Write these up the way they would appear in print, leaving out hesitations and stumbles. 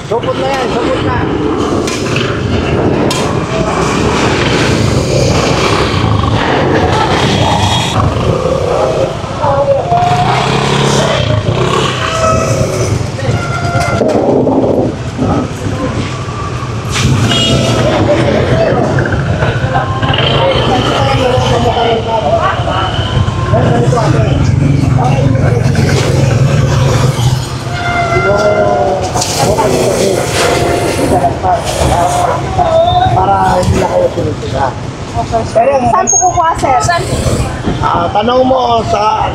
Supot na yan, supot na. Para hindi na kayo tuloy-tuloy. Pero saan po kukuha, sir? Saan? Tanong mo sa...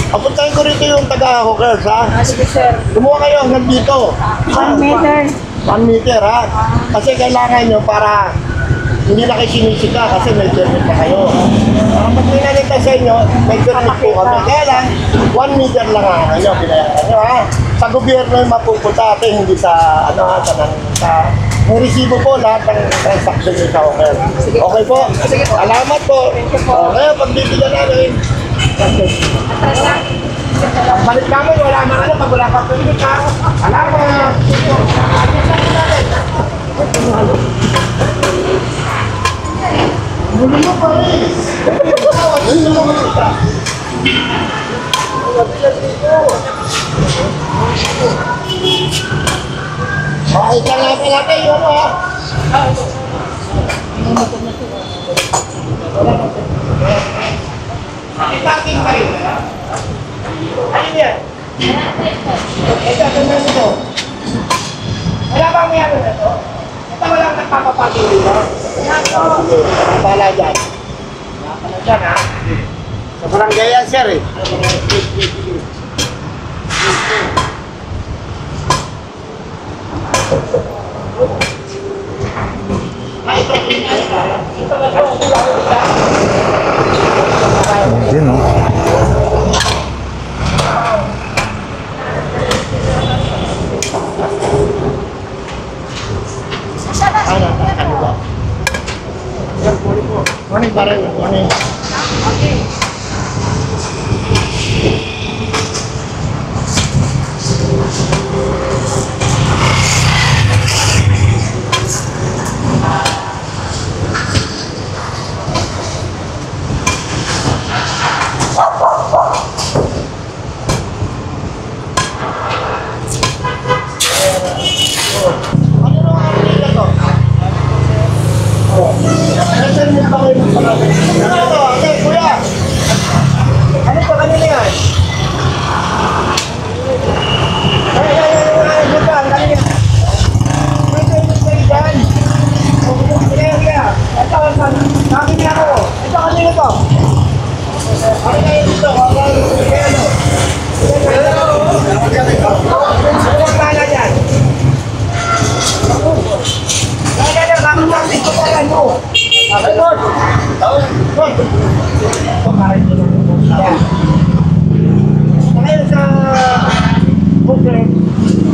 Papuntahin ko rito yung taga-hookers, ha? Sige, sir. Kumuha kayo hanggang dito. 1 meter. 1 meter, ha? Kasi kailangan nyo para hindi na kayo sinisika kasi may permit pa kayo. Pag pinalita sa inyo, may permit po kami. Kaya lang, 1 meter lang ang ano, binayaran nyo, ha? Sa gobyerno yung mapupunta at hindi sa, ano, ha, sa may resibo po lahat ng transaction nyo sa hooker. Okay po? Salamat po. Okay, pagbibigyan namin. Balik namin, wala na ano, pag wala pa permit, ha? Salamat. Muli mo pa rin. Muli mo pa rin. Okay, kalapin natin yun mo, ha? Itaking pa rin, ha? Ano yan? Ito, ganda nito. Wala bang may ano na ito? Ito walang nagpapapagin dito. Napala dyan. Napala dyan, ha? Sa barangay yan, sir, eh. Hindi, no? Ano ba? Morning, parang morning.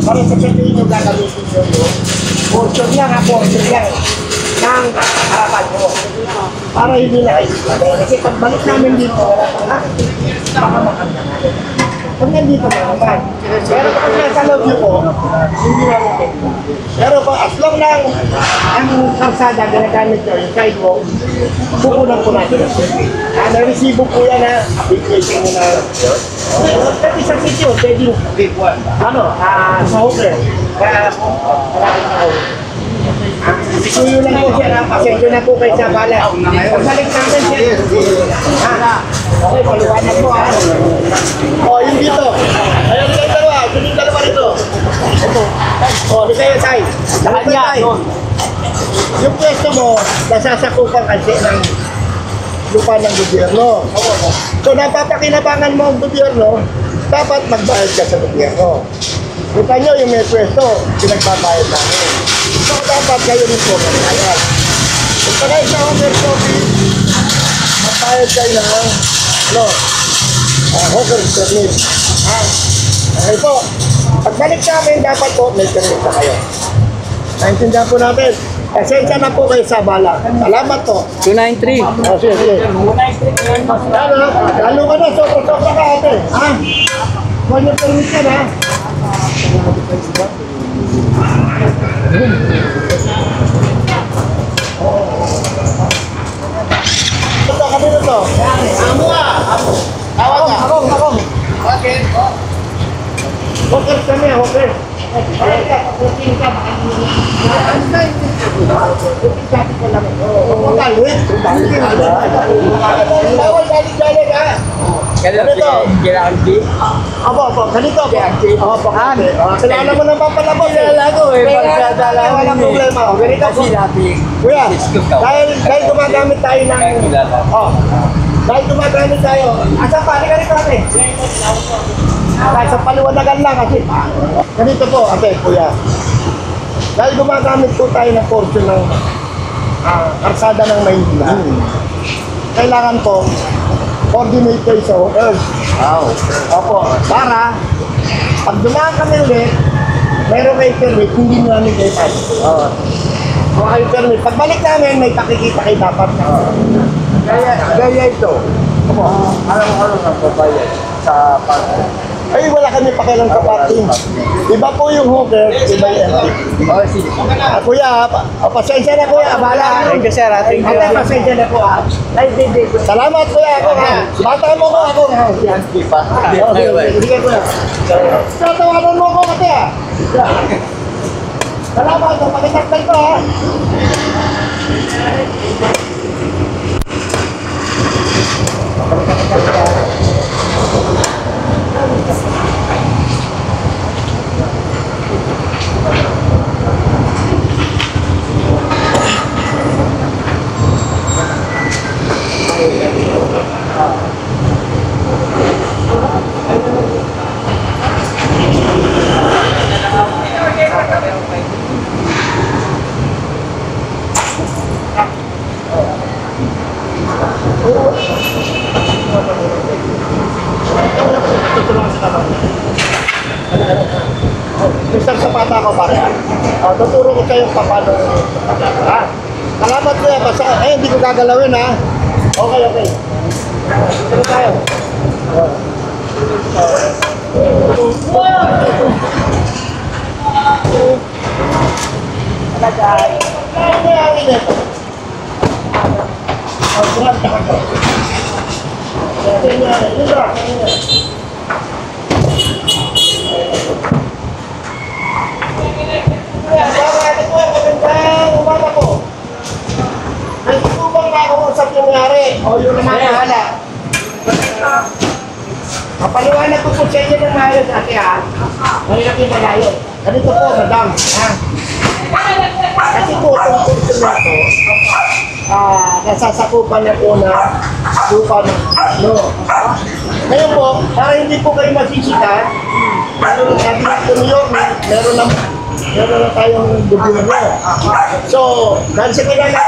Para sa sabihin nyo gagamitin nyo yun, portion lang ha, portion lang ng harapan nyo. Para hindi na kayo isipagay. Kasi pagbalik namin dito, ha? Baka makanda natin. Kung nandito naman. Pero kapag nasa loob nyo po, hindi namin pwede. Pero as long lang ang kalsada ginagamit nyo, yung sidewalk, pukunan po natin. Naresibo po yan na application nyo na pwede sa sityo, pwede sa hooker. Kaya maraming sa hooker. Isuyo lang po siya na pasensyo na po kayo sa bala. Pagbalik namin siya. Okay, paliwanag mo ha. O, yung dito. Ayun kayo dalawa. Yung dalawa rito. Ito. O, di kayo tayo. Lahat tayo. Yung pwesto mo, nasasakupan kasi ng lupa ng gobyerno. So, napapakinabangan mo ang gobyerno, dapat magbayad ka sa gobyerno. Kita nyo yung may pwesto, pinagbabayad namin. So, dapat kayo rin po magbayad. Kung pa kayo sa hooker coffee, magbayad kayo ng hooker permit. Okay po. Pagbalik namin, dapat po may permit na kayo. Naintindihan po natin. Pasensya na po kayo sa bala. Salamat po. 293. Oh, sige, sige. Lalo ka na, sobra-sobra ka ate. Ha? Kung yung permit yan, ha? Ito, kanino to? Amo nga! Tawag ka! Akong! Bakit? Hawkers kami, hawkers. Hawking ka, baka hindi. Ano na yung hawking sabi ko lang. Oo, kalwit. Bawal, balik-balik, ha? Ganito. Opo, ganito po. Opo, kilala mo naman pala po. Kilala ko eh. Walang problema. Ganito po. Kuya, dahil gumagamit tayo ng... Dahil gumagamit tayo. Asa pa? Halika rito ate. Dahil sa paliwanagan lang kasi. Ganito po ate, kuya. Dahil gumagamit po tayo ng portion ng karsada ng Maynila. Kailangan po coordinate kayo sa hawkers. Opo. Para pag dumaan kami ulit, meron kayo permit, hindi namin kayo pass. Kung kayo permit, pagbalik namin, may pakikita kayo dapat. Gaya ito. Opo. Alam mo ang babayad sa parking? Ay, wala kami pakialam sa parking. Iba po yung hawker, iba yung empty. Sige. Kuya, pasensya na kuya, abala. Thank you, sir. Thank you. Ate, pasensya na po ha. Salamat kuya, ako ha. Bata mo ko ako ha. Hindi pa. Sige kuya. Tatawanan mo ko ate ha. Salamat, pakitaktan ko ha. Mr. Zapata ako pare. Tuturo ko kayo paano. Ha? Salamat kuya. Basta, hindi ko gagalawin ha. Okay. Dito tayo. O yun naman mahala. Kapaliwanag ko po sa inyo ng maayos ate ha. Mahirap yung malayo. Ganito po madam. Ha? Kasi po itong kurso na ito, nasasakupan na po na lupa ng no. Ngayon po, para hindi po kayo masisikat, meron sabi nga po niyo, meron na tayong gobyerno. So, dahil sa kilala,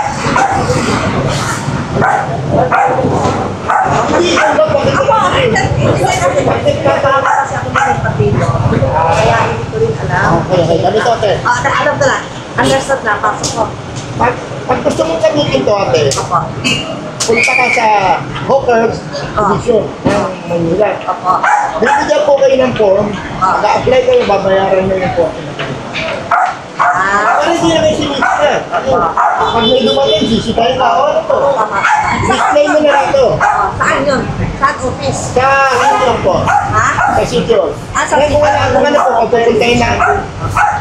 hindi ko ba bakit bakit katama kasi ako ng partido. Kaya hindi ko rin alam. Okay. Ganito ate. Alam ko na. Understood na. Pasok ko. Pag gusto mong gamitin to ate, punta ka sa Hawkers Division ng Manila. Bibigyan po kayo ng form, mag-a-apply kayo, babayaran nyo yung form. Para hindi na kayo sinisita. Pag may dumating, sisitahin ka, ano to? Display mo na lang to. Saan yun? Saan office? Sa ano po? Ha? Sa sityo. Sa Kung ano po,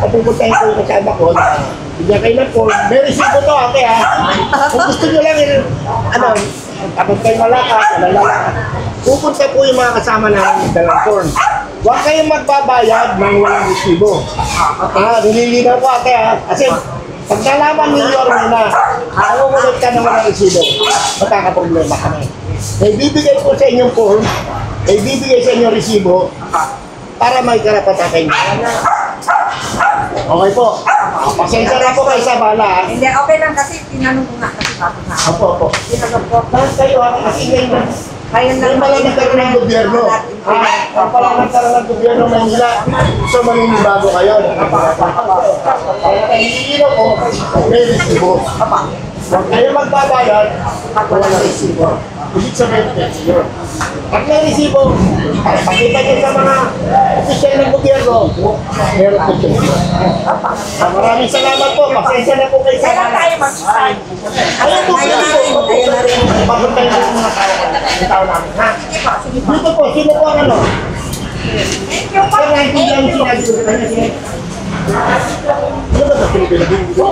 pupuntahin ko yung kasama ko, bigyan kayo ng form. May resibo to ate ha. Kung gusto nyo lang, kapag kayo malakas, pupunta po yung mga kasama namin dalang form. Huwag kayong magbabayad ng walang resibo. Nililinaw po ate ha. Kasi pag nalaman ninyo na nangungulit ka ng walang resibo, magkakaproblema kami. May bibigay po sa inyong form, may bibigay sa inyong resibo para may karapatan kayo. Okay po. Pasensya na po kayo sa bala ha. Hindi, okay lang kasi tinanong ko nga kasi bago na. Opo. Tinanong ko. Lahat kayo ha, kasi ngayon Kayo Ngayon pala nagkaroon ng gobyerno. Pala nagkaroon ng gobyerno ng Manila. So maninibago kayo. Kaya kanilino ko, may resibo. Huwag kayo magbabayad, wala resibo. ibig sabihin yun. Pag may resibo, pakita nyo sa mga opisyal ng gobyerno, meron po siya. Maraming salamat po. Pasensya na po kayo sa Kailan tayo mag-start? Ayun po, Ayun na rin. Ayun na rin. papuntahin po yung mga tao namin, ha? Sige po, sige po. Dito po, sino po ang ano? Thank you po. Sir, naintindihan yung sinabi ko sa kanya, sige. Ano ba sa Pilipino?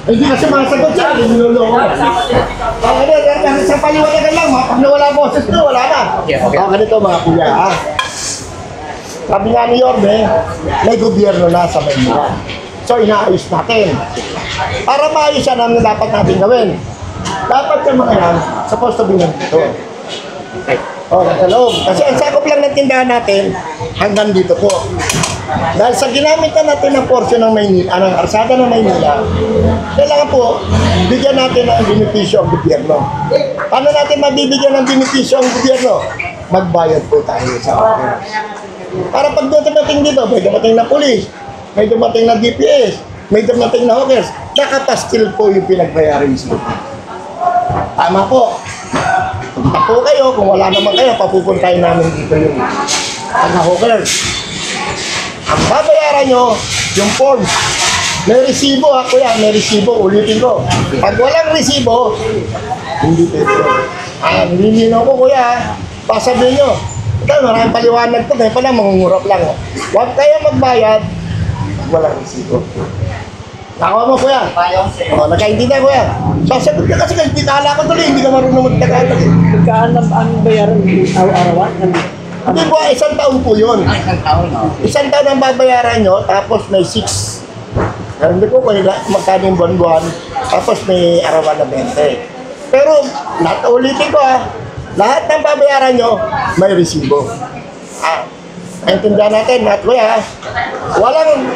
Ay, hindi kasi masagot siya, hindi niloloko. Sa paliwanagan lang, ha? Pag nawala boses ko, wala na. Ganito mga kuya, ha? Sabi nga ni Yorme, may gobyerno na sa Maynila. So, inaayos natin. Para maayos yan ang dapat natin gawin. Dapat yung mga yan, supposed to be nandito. O, nasa loob. Kasi ang sakop lang ng tindahan natin, hanggang dito po. Dahil sa ginamit na natin ng porsyon ng Maynila, ng arsada ng Maynila, kailangan po, bigyan natin ng benepisyo ang gobyerno. Paano natin mabibigyan ng benepisyo ang gobyerno? Magbayad po tayo sa hawkers. Para pag dumating dito, may dumating na pulis, may dumating na DPS, may dumating na hawkers, nakapastil po yung pinagbayarin sa gobyerno. Tama po. Punta po kayo, kung wala naman kayo, papupuntahin namin dito yung hawkers. Ang babayaran nyo, yung form. May resibo ha, kuya, may resibo, ulitin ko. Pag walang resibo, hindi pwede. Nililinaw ko, kuya, pasabihin nyo. Ito, maraming paliwanag po, dahil pala mangungurap lang. Huwag kayo magbayad, walang resibo. Nakawa mo, kuya. O, nagkaintindihan, kuya. Sasagot ka kasi hindi nakala ko tuloy, hindi ka marunong magtagalog. Magkaan ang bayaran araw-arawan? Hindi po, isang taon po yun. Isang taon, no? Isang taon ang babayaran nyo, tapos may 6. Hindi ko kung magkano yung buwan-buwan, tapos may arawan na 20. Pero, ulitin ko lahat ng babayaran nyo, may resibo. Naintindihan natin, lahat ko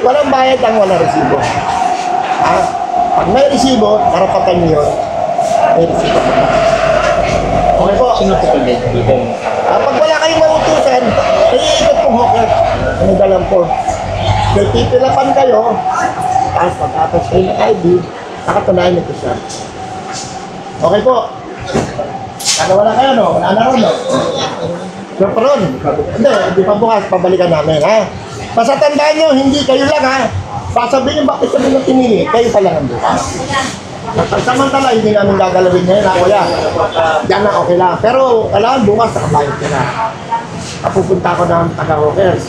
walang bayad ang walang resibo. Pag may resibo, karapatan nyo yun, may resibo. Okay po. Sino po dito? Pag wala kayong mautusan, iikot kong hawker. Ano dalang po? May pipilapan kayo, tapos pagkatapos kayo ng ID, nakatunayan nito siya. Okay po. Kada wala kayo, no? Wala na ron, no? So, paron. Hindi pa bukas, pabalikan namin, ha? Basta tandaan nyo, hindi kayo lang, ha? Sasabihin bakit kami nang pinili, kayo pa lang ang bukas. Samantala, hindi namin gagalawin ngayon, ha, kuya? Diyan na, okay lang. Pero, kailangan bukas, nakabayad ka na. Pupunta ko ng taga-hawkers.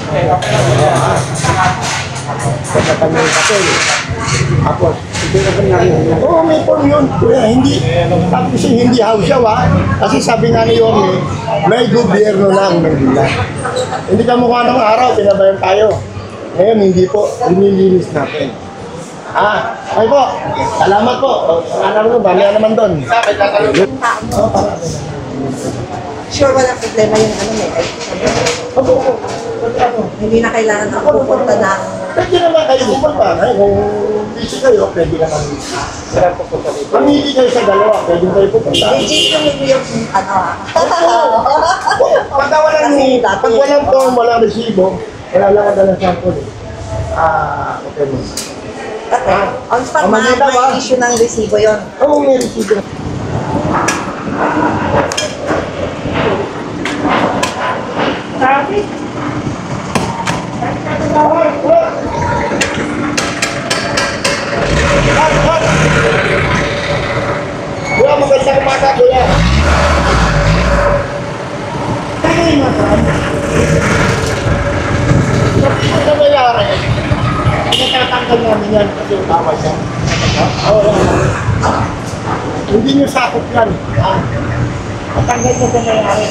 Pagkatanya yung papel. Tapos, oo, may form yun. Kuya, hindi. Tapos hindi hausyaw, ha? Kasi sabi nga ni Yorme, may gobyerno lang, Maynila. Hindi ka mukha ng araw, pinabayan tayo. Ngayon, hindi po. Linilinis natin. Okay po. Salamat po. Ano mamaya naman doon. Sure, walang problema yung ano may ID. Hindi na kailangan na pupunta ng... Pwede naman kayo pupunta. Kung busy kayo, pwede naman. Pamili kayo sa dalawa, pwede kayo pupunta. Legit yung ano Pag walang form, walang resibo, wala lang ang dalang sample. Okay mo. On spot na may issue ng resibo yun. Oo, may resibo. Traffic. Kuya, magandang umaga, kuya. Kaya yung masan? Sa nangyayari, natatanggal namin yan kasi utawa siya. Hindi nyo sakot yan. Matanggal nyo sa nangyayari.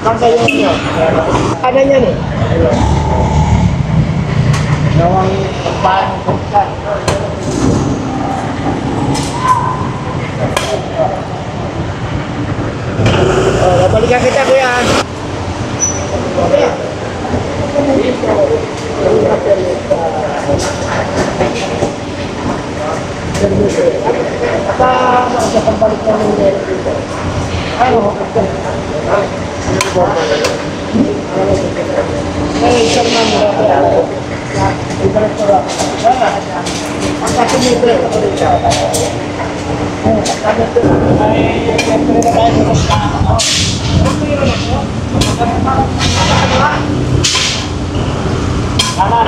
Tanggal nyo. Ano yan eh? Nawang paano kumpan. Nabalikan kita, kuya. Kuya. Sa pambalik na ng meron dito. Ano? Ay, isang namin. Diretso lang. Pagka tumibig ako rin siya. Sabi ito, ay siyempre na tayo sa ano. Okay rin ako. Kanan.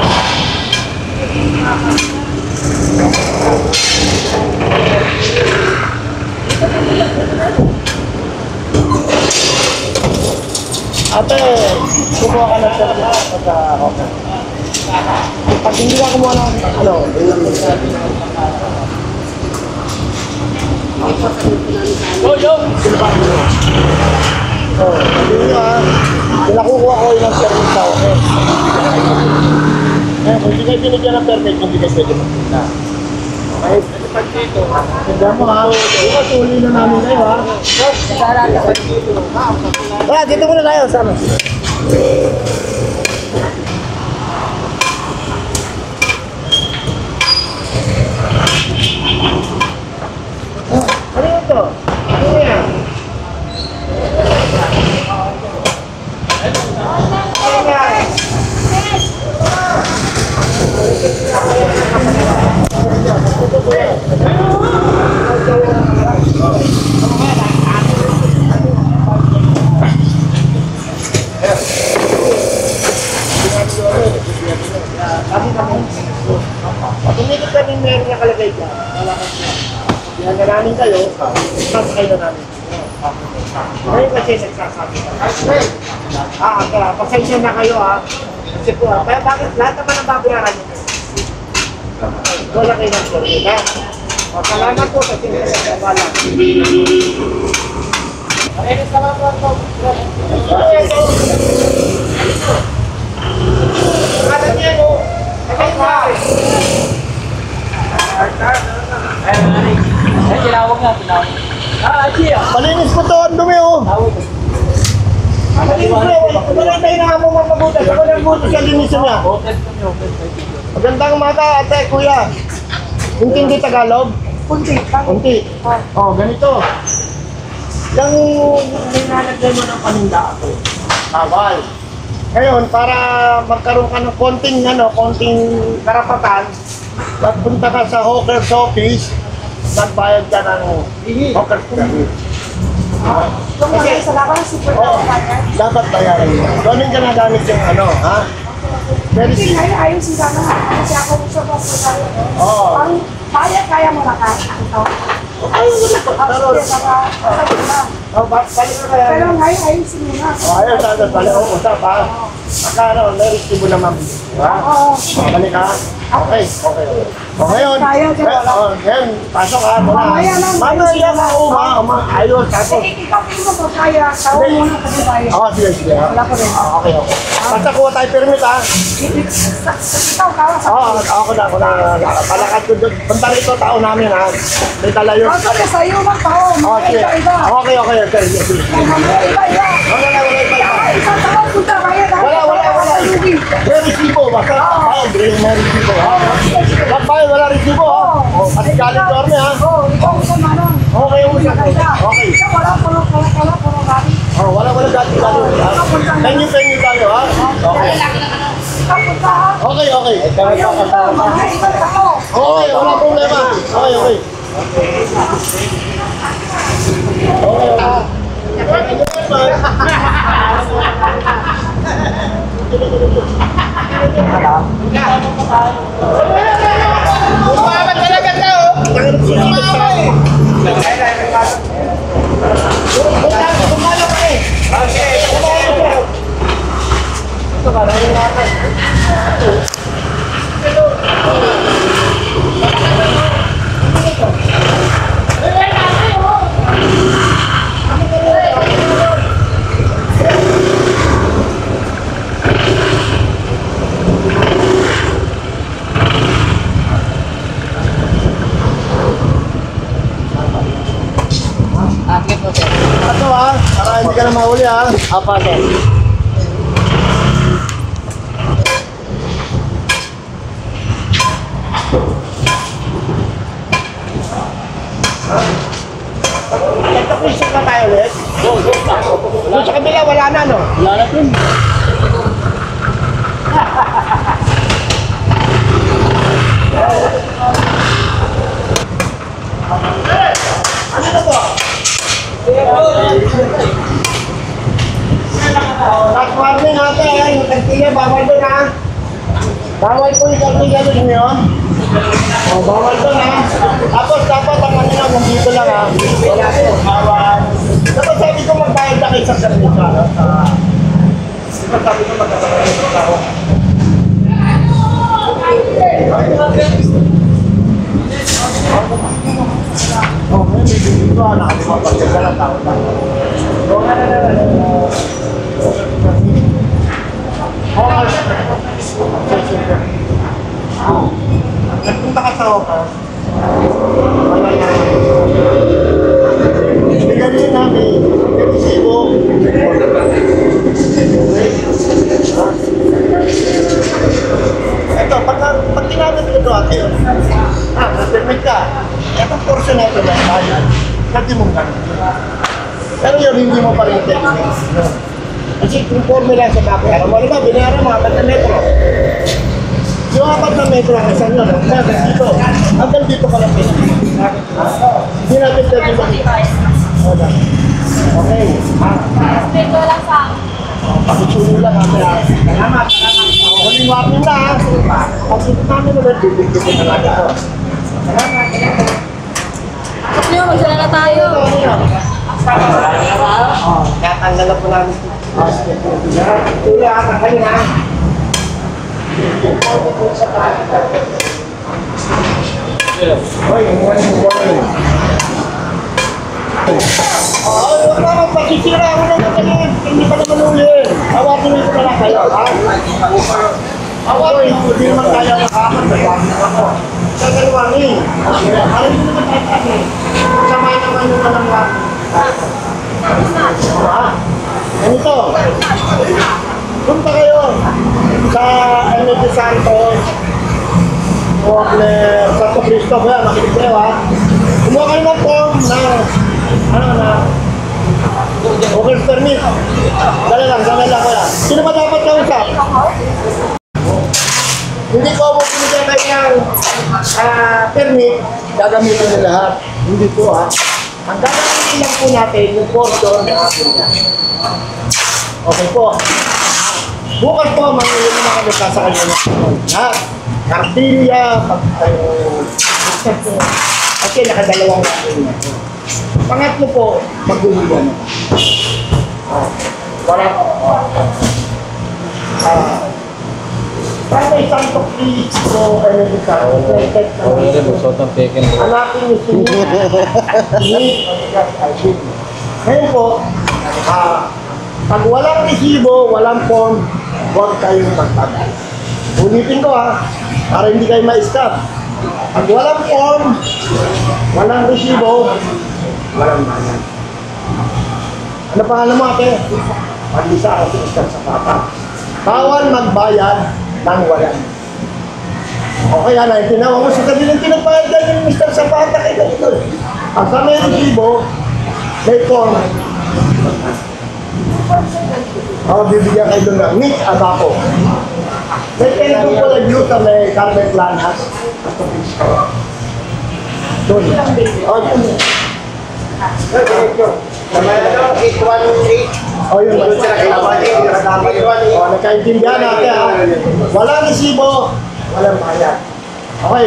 Ate, kumuha ka ng service pagka okay. Pag hindi ka kumuha ng ano, yo! Oh, hindi nyo sila kukuha ko yung service sa okay. Eh, kung hindi kayo binigyan ng permit, hindi kayo pwede magpunta. Okay? Pag dito, hindi mo ha, tuli na namin kayo ha. Wala, dito muna tayo, sama. Ano yun to? Ano yan? Ano yan? Tumigit kami meron na kalagay dyan. Ginagananin kayo, sasakay na namin. Ngayon kasi nagsasabi ka. Pasensya na kayo Kasi po, bakit lahat naman ang babayaran nyo? Wala kayo ng sorry, ha? Salamat po kasi wala. Maraming salamat po. Kala niya, no? Kaya ba? Tinawag nga. Malinis po to, ang dumi, Malinis po, wala tayo na mo mapabutas. Ako nang butas sa linisan niya. Magandang umaga, ate, kuya. Intindi Tagalog? Kunti. Kunti. Ganito. Yung nilalagay mo ng paninda ako. Bawal. Ngayon, para magkaroon ka ng konting karapatan, magpunta ka sa hawker's office, magbayad ka ng hawker's office. Kung wala sa lakas, super na Dapat bayaran mo. Doon ka na gamit yung Very Hindi, simple. ayun si Sana. Kasi ako gusto ko sa Oo. Ang kaya mo na kaya. Ito. Ayun, balik na kaya. Pero ngayon, ayun si Muna. Ayun, balik. Usap ha. Magkano, na-receive mo naman. Oo. Balik ha. Okay. Ngayon, ngayon, pasok ha. Mamaya lang. Mamaya ka ayun, tapos. Ikaw mo ba kaya? Tao muna kasi tayo. Sige. Wala ko rin. Okay. Basta kuha tayo permit ha. Ikaw, kawa sa Ako na. Palakad ko doon. Punta rito, tao namin ha. May dala yun. Ako na sa'yo ng tao. Okay. Iba-iba. Okay. Iba-iba. Wala. Isang tao punta kaya. Wala. May resibo. Basta may resibo ha. Pagbayad, wala resibo ha. Kasi galing dorme ha. Oo, ikaw sa manong. Okay. Siya wala galing. Wala galing ha. Penny tayo ha. Okay. Ikaw punta ha. Okay. Ayaw punta. Mga ibang tao. Okay, wala problema. Okay. Umaman talaga tao. Ito para hindi ka na mahuli Apa to? Nagtapulisok na tayo ulit? Doon sa kabila, wala na, no? Wala na dun. Ano po? Last warning ate, yung kantila, bawal doon ha. Bawal po yung kantila doon yun. Bawal doon ha. Tapos dapat ang kanina nandito lang ha. Wala po, bawal. Dapat sabi ko magbayad na kayo sa service ha. Dapat sabi ko magbayad na kayo. Oh, may bibig ko, nakapagpagpagpag ka ng tao na. Nagpunta ka sa Oka. Bigyan din namin. Resibo. Ito, pag tinanong ito ate, na-permit ka. Itong portion na ito na tayo. Hindi mong ganun. Pero yun, hindi mo pa rin techniques. Kasi kung formula sa bakit, alam mo ba, binayaran mga 4 na metro. Yung 4 na metro ang isang yun, dito. Hanggang dito ka lang pinag. Hindi natin pwede makita. Okay. Dito lang sa Pakisulo lang kami. Salamat. Huling warning na ha. Pag-isip namin ulit, bibigyan na lang ito. Salamat. Nyo, magsala na tayo. Katanggal na po namin. Tuloy ha, tanggalin ha. Hoy, warning. Huwag naman pakisira ako na natin. Hindi pa naman uli. Hawakin ko na lang kayo, ha? Hawakin ko, hindi naman kaya ng kaman. Hawakin ako. Sa galwangin. Alam mo naman tayo kami. Sama naman yung nalang lang. Ha? Ganito. Punta kayo sa Enrique Santos. Wagner, Santo Cristo. Kaya makinig kayo, ha? Kumuha kayo ng form na okay, permit. Dala lang kaya. Sino ba dapat kausap? Hindi ko mo pinigyan kayo ng permit, gagamitin nyo lahat. Hindi po ha. Ang gagamitin lang po natin, yung portion na akin na. Okay po. Bukas po, mangyayari na kami sa kanya na. Lahat. Kartilya, kasi nakadalawang natin na. Pangatlo po, maghuhugan. Para isang tukli ko, ano dito, hanapin niyo si ngayon po, pag walang resibo, walang form, huwag kayong magtagal. Ulitin ko ha, para hindi kayo ma-stop. Pag walang form, walang resibo, walang bayan. Ano pangalan mo ate? Alisa ako sa Zapata. Bawal magbayad ng walang. Okay, naitinawa mo sa kabilang pinagbayad ka ng Mr. Zapata kay ganito. Pag sa may resibo, may form. Bibigyan kayo doon ng Nick Abaco. May telephone po na glue sa may carpet lanas. Doon. Doon. Yun. Nagkaintindihan natin ha. Walang resibo, walang bayad. Okay.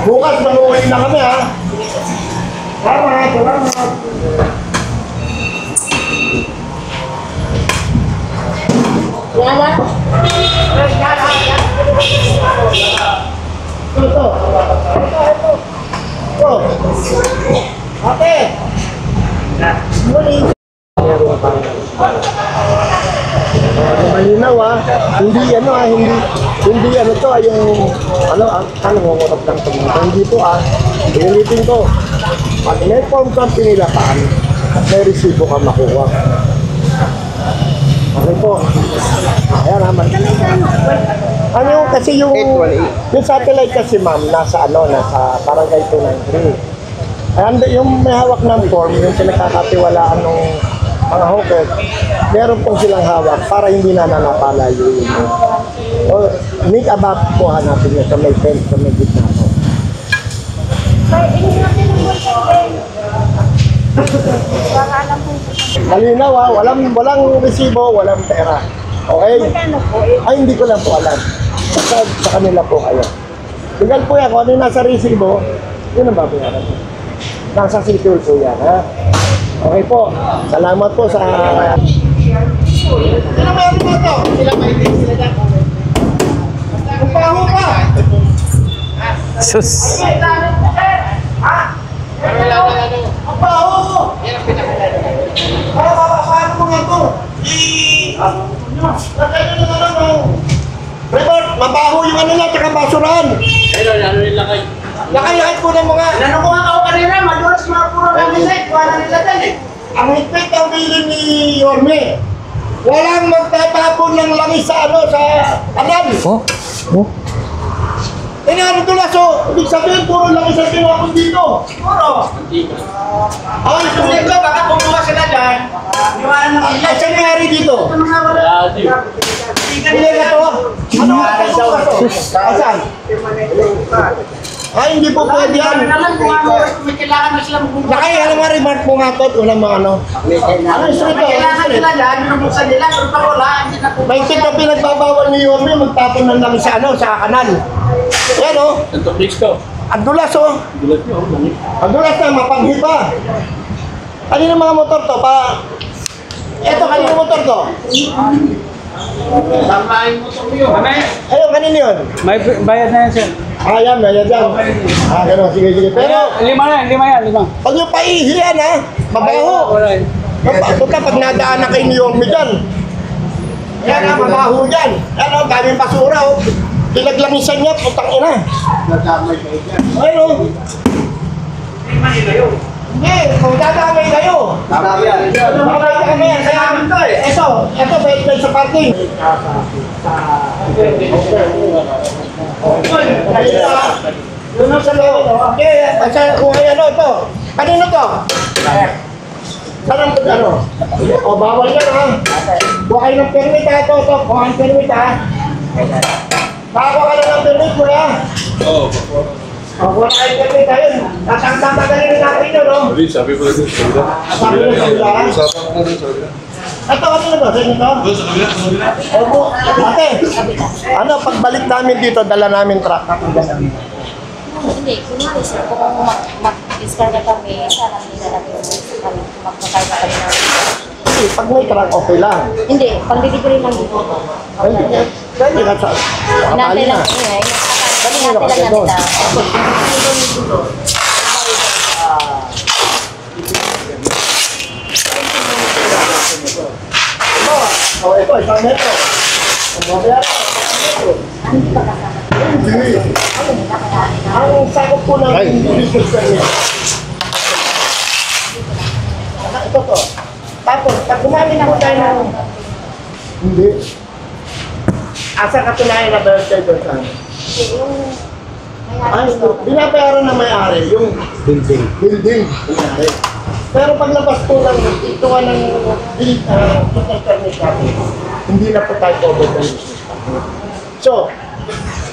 Bukas mag-uwi na kami ha. Salamat. Ito. Ate! Morning! Malinaw ha, hindi to yung ngungurap lang ito. Hindi to pinilitin ko. Pag may form kang pinilataan, may resibo ka makuha. Okay po. Ayan naman. Kasi yung satellite kasi ma'am, nasa barangay 293. Ayan, yung may hawak ng form, yung pinagkakatiwalaan ng mga hawker, meron pong silang hawak para hindi na nanapalayo yun. Nick Abaco po hanapin nyo sa may fence, sa may gitna po. Malinaw ha, walang resibo, walang pera. Okay? Ay, hindi ko lang po alam. Sa kanila po kayo. Legal po yan, kung ano yung nasa resibo, yun ang babayaran po. Nasa city po yan, ha? Okay po, salamat po sa... Sino meron mo ito? Sila may sila dyan. Kung paho pa! Sus. Ang baho! Paano mo nga ito? Lagay nyo na lang ng report, mabaho yung ano niya, tsaka basurahan. Ano nila kayo? Lakayahan po ng mga... Nanukuha ako kanina, madulas mga puro namin sa'yo. Kuha na nila dyan eh. Ang higpit ang bilin ni Yorme. Walang magtatapon ng langis sa ano, sa kanal. Oh. Oh. Ano tulas, so, ibig sabihin, puro langis ang tinapon dito. Puro. Ay, Kasi ko, baka kumuha sila dyan. Iwanan na kanila. Saan nangyari dito? Ito mga wala. Hindi ka to. Ano nga ito? Asan? Ay, hindi po pwede yan. Naman kung ano, may kailangan na sila magbubukas. Nakay, alam nga remark mo nga to, unang mga ano. Ano yung street May kailangan to? sila dyan, binubuksan nila. Pero pa wala, hindi na May tip na pinagbabawal ni Yorme, magtapon ng langis sa ano, sa kanal. Yan o, Santo Cristo. ang dulas o. Gulat nyo, langit. Ang dulas na, mapanghipa. Kanino mga motor to? Eto, kanino motor to? Samahin mo sa iyo. Ayun, kanino yun? May bayad na yan, sir. Ah, yan, yan. Gano'n, sige. Pero, Lima yan. pag yung paihiyan ha, mabaho. Wala yun. Punta pag nadaanan kayo ni Yorme dyan. Yan ha, mabaho dyan. Yan o, daming basura o. Pinaglangisan niya, putang ina. Nadamay kayo dyan. Ayun o. Hindi, kung dadamay kayo. Tama yan. Makakita kami yan. Kaya, ito, may sa parking. Yun ang sa loob. Okay, kung ano ito. Kanino to? Saan ang ano? O, bawal yan ha. Buha kayo ng permit ha. Ito. Buha kayo ng permit ha. Baka ka na ng permit mo ha. Oo. O, buha kayo ng permit ha yun. Tatanggalin natin yun, no? Sabi ko lang sa kabila. Sabi mo sa kabila. Usapan ko na sa kabila. Ito, ano na ba? Sa inyo to? Doon sa kabila, sa kabila. Opo, ate, ano, pagbalik namin dito, dala namin truck. Hindi, kunwari sir, kung mag-discard na kami, sana nila natin kami magpapay na kami ng... Hindi, pag may truck, okay lang. Hindi, pang-delivery lang dito. Ay, hindi ka sa... Hinantay lang kami eh. Hinantay lang namin na. O, ito, isang metro. Ang mabayaran. Hindi. Ang sakop po ng business permit. Ito to. Tapos, pag gumamit po tayo ng... Hindi. Asa katunayan na ba tayo doon sa... Ay, binabayaran na may-ari yung building. May-ari. Pero paglabas po ng ito ng business permit natin, hindi na po tayo covered ng business permit. So,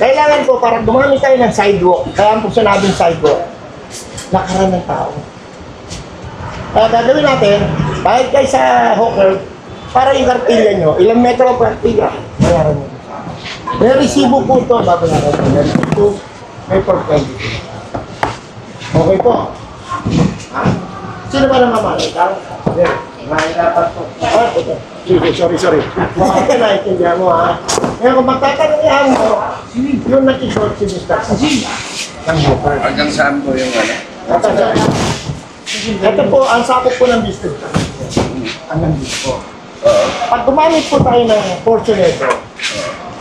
kailangan po para gumamit tayo ng sidewalk, kaya po sinabing sidewalk, nakaran ng tao. Kaya gagawin natin, bahit kayo sa hawker, para yung kartilya nyo, ilang metro ang kartilya, bayaran nyo. May resibo po ito, babayaran nyo. May resibo, may portfolio. Okay po. Sino ba naman? Ikaw? Hindi. Mahirapan po. Ah, ito. Sorry. Bakit ka naiintindihan mo, ha? Ngayon, kung magtatanungan mo, yung nag-isort si Mr. Sassi. Ng hawker. Hanggang saan po yung ano? Ito po, ang sakop po ng business. Ang nandito po. Pag gumamit po tayo ng Fortuneto,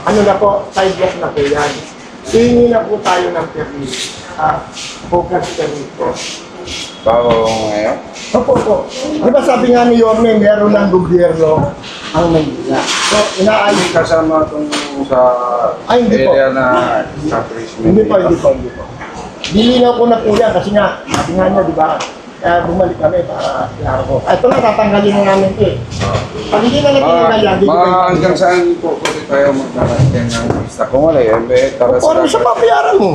ano na po, sidewalk na po yan. Hingi na po tayo ng permit. Focus permit po. Bago ngayon? Opo. Di ba sabi nga ni Yorme, meron ng gobyerno ang Maynila. So, inaayos ka. Kasama itong sa Ay, hindi po. area na establishment. Hindi po. Dilinaw ko na po yan kasi nga, sabi nga niya, di ba? Kaya bumalik kami para klaro ko. Ito na, tatanggalin na namin ito eh. Pag hindi na natanggal yan, hindi ko Mga kayo. hanggang saan po pwede tayo maglalagyan ng lista? Kung wala yan, Kung ano sa papayaran mo?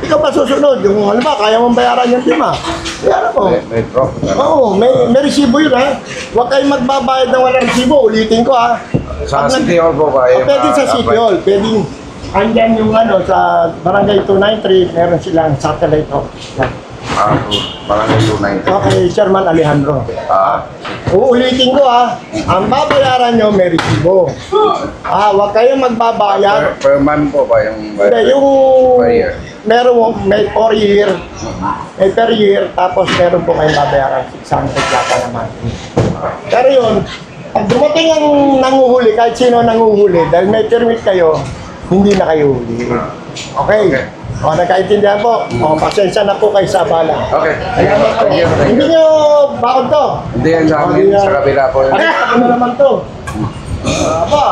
ikaw pa susunod. Yung ano ba, kaya mong bayaran yung lima. Bayaran mo. May drop. Oo, may resibo yun ha. Huwag kayong magbabayad ng walang resibo. Ulitin ko ha. Sa Pag City Hall po ba? Pwede sa City Hall. Pwede. Andyan yung ano, sa Barangay 293, meron silang satellite office. Barangay 290. Okay, Chairman Alejandro. Uulitin ko ha. Ang babayaran nyo, may resibo. Huwag kayong magbabayad. Per month po ba yung... Hindi, yung Per year. may per year, may per year, tapos meron po kayong babayaran 600 yata naman. Pero yun, pag dumating ang nanguhuli, kahit sino nanguhuli, dahil may permit kayo, hindi na kayo huli. Okay? O, nagkaintindihan po. O, pasensya na po kayo sa abala. Okay. Salamat po. Hindi nyo bakod to. Hindi yan sa amin. Sa kabila po yun. Ako na naman to. Aba,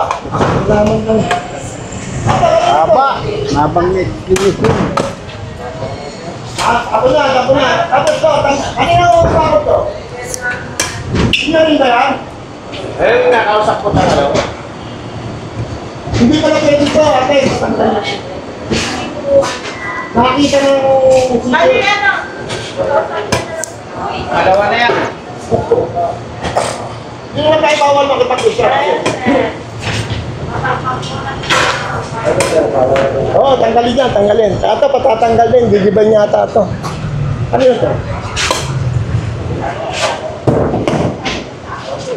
naman to. Aba, nabanggit. Ako na. Tapos to, kanina ko bakod to. Sino rin ba yan? Nakausap ko talaga. Hindi ko na pwede to, ate. Nakakita ng... Dalawa na yan. Hindi naman tayo bawal makipag-usap. Oo, tanggalin yan, tanggalin. Ito, patatanggal din. Gigiban niya ata ito. Ano yun ito?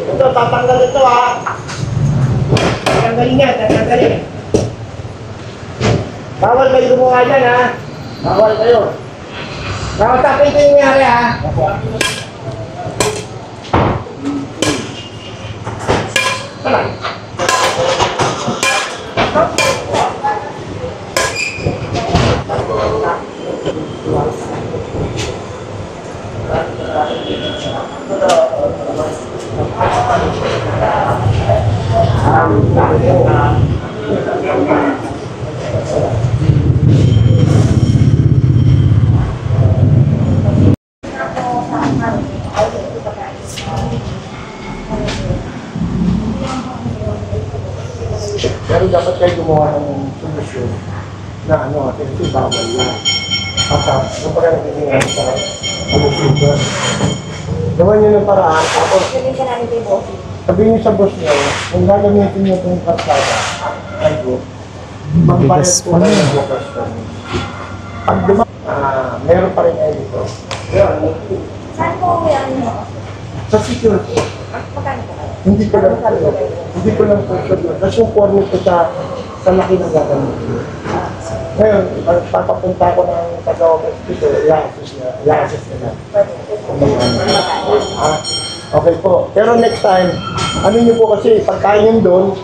Ito, tatanggal ito ha. Tatanggalin yan, tatanggalin. Bawal kayo gumawa dyan ha. Bawal kayo. Nakasapin ko yung nangyari ha. Tala. Pero dapat kayo gumawa ng solusyon na ano, kasi bawal na. At yung pagka nagiging sa solusyon. Gawin nyo ng paraan, tapos sabihin nyo sa boss nyo, kung gagamitin nyo itong karsada, kayo, magbayad po na yung bukas kami. Pag meron pa rin kayo dito. Saan po yan mo? Sa security. Magkano po kayo? Hindi ko lang po siya doon. Kasi yung corner ko sa laki ng gagamitin. Ngayon, papapunta ko ng taga-office dito, i-assess nila. Okay po. Pero next time, ano nyo po kasi, pagkain yun doon,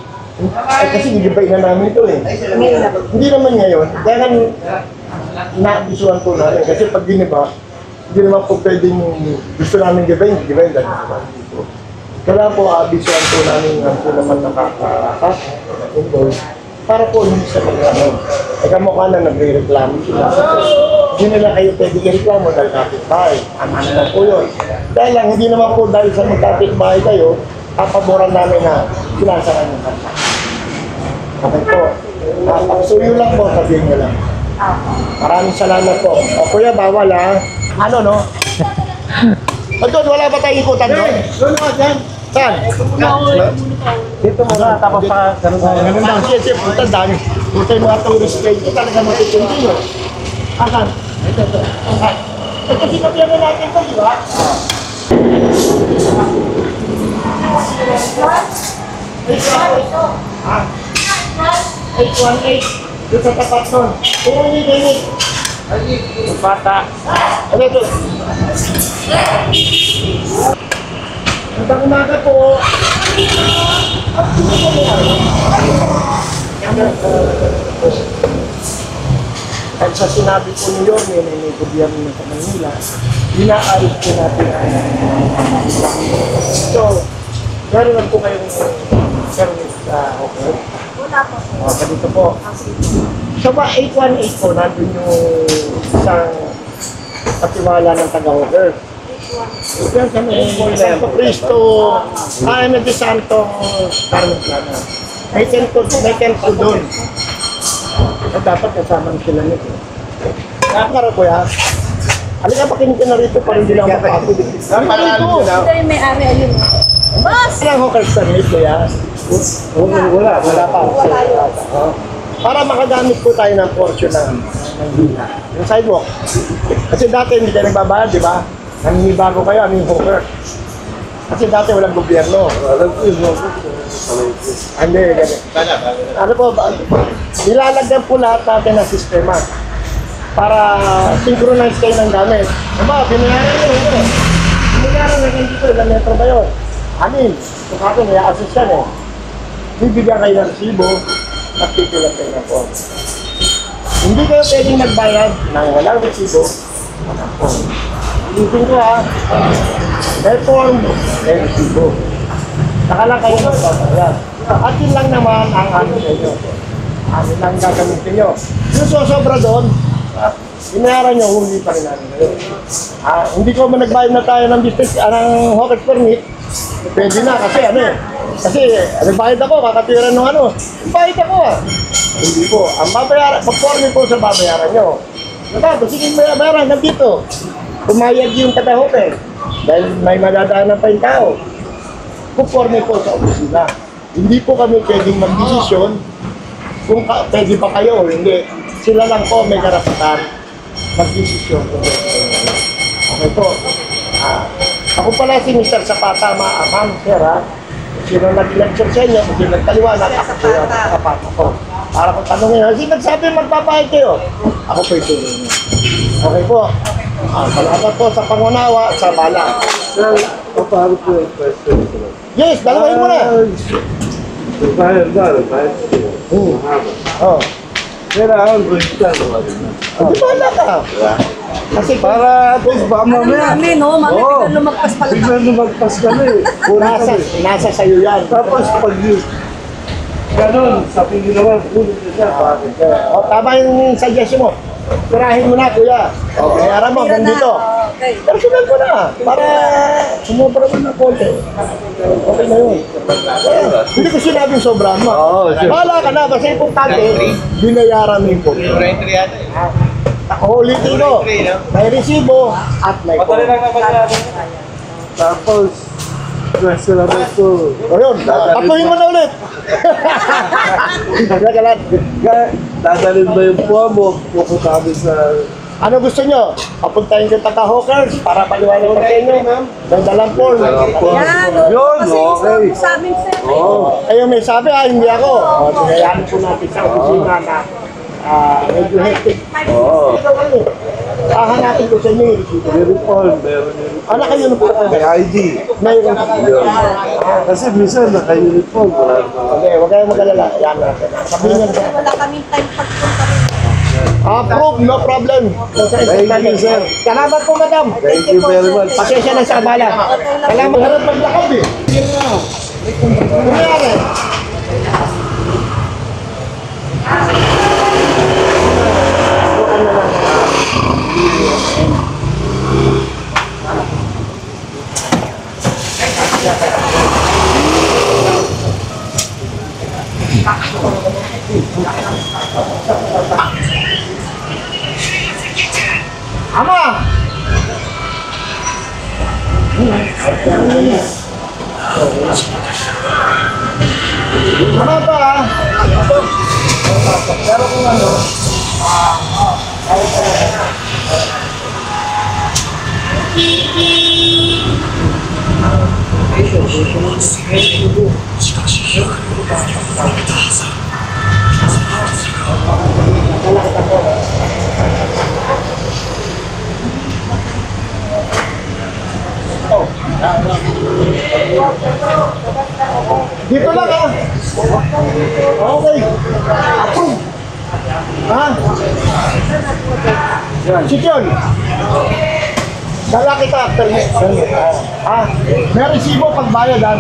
kasi gigibay na namin ito eh. Hindi naman ngayon. Kaya kan, na-abisuan po namin. Kasi pag giniba, hindi naman po pwedeng gusto namin gibay dahil dito. Kaya po, abisuan po namin ang po naman nakaka-involve para po hindi sa mga Teka mukha na nagre-reklamo sila. Hindi nila kayo pwede i-reklamo dahil kapit-bahay. Ano lang po yun. Dahil lang, hindi naman po dahil sa magkapit-bahay kayo, papaboran namin na sinasaran yung kanta. Okay po. Pagsuyo lang po, sabihin nyo lang. Maraming salamat po. O kuya, bawal ha. Ano no? O doon, wala ba tayong ikutan doon? Doon ako dyan. Saan? Dito muna, tapos pa ganun tayo. Ganun lang. Sige, puta dami. Puta yung mga tourist kayo. Ito talaga matitindi yun. Asan? Ito. Asan? Kasi kapiyano natin ito, di ba? Ha? 818. Doon sa tapat nun. Tingnan. Bata. Ano ito? Magandang umaga po. Kahit sa sinabi po ni Yorme na may gobyerno sa Manila, inaayos po natin. So, meron lang po kayong permit okay? Wala po. Ganito po. So ba 818 po, nandun yung isang patiwala ng taga-order. Yan kami, Santo Cristo, ano de Santo Carmen Plana. May tempo doon. Dapat kasama sila nito. Nakakara ko yan. Halika pa kinig ka na rito para hindi lang mapapagod. Halika rito. Ito yung may-ari, ayun. Boss! Kailangan ko kayo sa rito yan. Wala pa. Wala yun. Para makagamit po tayo ng portion ng hina. Yung sidewalk. Kasi dati hindi kayo nagbabayad, di ba? Nangingibago kayo, aming hawker. Kasi dati walang gobyerno. Hindi, ganun. Ano po, nilalagyan po lahat natin ng sistema para synchronize kayo ng gamit. Diba, binayaran nyo yun. Binayaran na kayo dito, ilang metro ba yun? Amin, kung ako may assist yan eh. Bibigyan kayo ng resibo at titulang kayo ng form. Hindi kayo pwedeng magbayad ng walang resibo ng form. Ulitin ko ha, may form, may resibo. Saka lang kayo magbabayad. At yun lang naman ang amin sa inyo. Amin lang gagamitin nyo. Yung sosobra doon, inayaran nyo, hindi pa rin namin ngayon. Hindi ko man nagbayad na tayo ng business, ng hawker permit, pwede na kasi ano eh. Kasi nagbayad ako, kakatiran ng ano. Nagbayad ako Hindi po. Ang babayaran, pag-forme po sa babayaran nyo. Diba? Sige, bayaran hanggang dito. Pumayag yung kata-hawker. Dahil may madadaanan pa yung tao. Puporme po sa opisina. Hindi po kami pwedeng mag-desisyon kung pwede pa kayo o hindi. Sila lang po may karapatan mag-desisyon. Okay po. Ako pala si Mr. Zapata, ma'am, sir ha. Sino nag-lecture sa inyo, kung sino nagpaliwanag, ako po yung Zapata ko. Para kung tanongin, sino nagsabi magpapahit kayo? Ako po yung tuloy niyo. Okay po. Salamat po sa pangunawa at sa bala. Paano po yung question ko? Yes, dalawahin mo na. Bayad ba? Bayad siya. Oh. Kailangan register naman. Di ba ka? Kasi Para at least baka mamaya. Marami, no? Mami, biglang lumagpas pala. Biglang lumagpas kami. nasa sayo yan. Tapos pag ganun, sabi nyo naman, kulit na siya. Bakit ka? O, tama yung suggestion mo. Tirahin mo na, kuya. O, bayaran mo, Tira na. ganito. Okay. Personal ko na, para sumobra mo ng konti. Okay na yun. Hindi ko sinabing sobrahan mo. Oo, sure. Bahala ka na, kasi importante, binayaran mo yung konti. Ulitin ko, may resibo at may konti. Tapos, question naman ko. O yun, patuhin mo na ulit. Nagalat. Dadalhin ba yung puwa mo? Pupunta kami sa... Ano gusto nyo? Papuntahin ko taga-hawkers para paliwanag ko sa inyo. May dalang form. Yan, no? Yun, Kasi okay. sa amin, sir. Oo. Kayo may sabi, hindi ako. O, sinayaan po natin sa opisina na medyo hectic. Oo. Hahanapin ko sa inyo yung resibo. Uniform, meron uniform. Ano kayo na po? May ID. Mayroon. Yun. Kasi minsan naka-uniform. Wala na. Okay, huwag kayong mag-alala. Yan natin. Sabihin nyo na. Wala kaming time pagpunta rin. Approve, no problem. Thank you, sir. Salamat po, madam. Thank you very much. Pasensya na sa abala. Salamat. Harap maglakad eh. Ano nangyari? Ama! Ano ba? Pero kung ano, dito lang ha. Okay. Approve. Ha? Sikyon. Dala kita after next. Ha? May resibo pagbayad ha.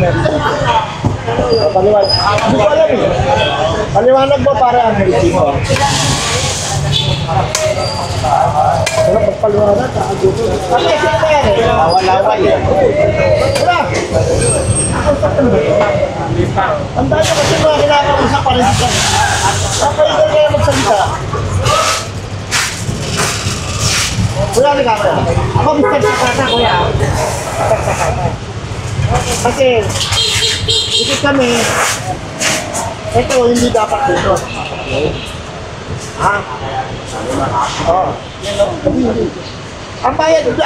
Paliwanag. Hindi ko alam eh. Paliwanag mo para ang resibo. Wala pagpaliwanag. Ano yung sila yan eh? Wala yan. Wala. Ang dahil na kasi mga kinakausap pa rin siya. Kapag hindi kaya magsalita. Kuya, liga ko yan. Ako, Mr. Sakata, kuya. Mr. Sakata. Kasi, ito kami, ito hindi dapat dito. Ha? Oo. Ang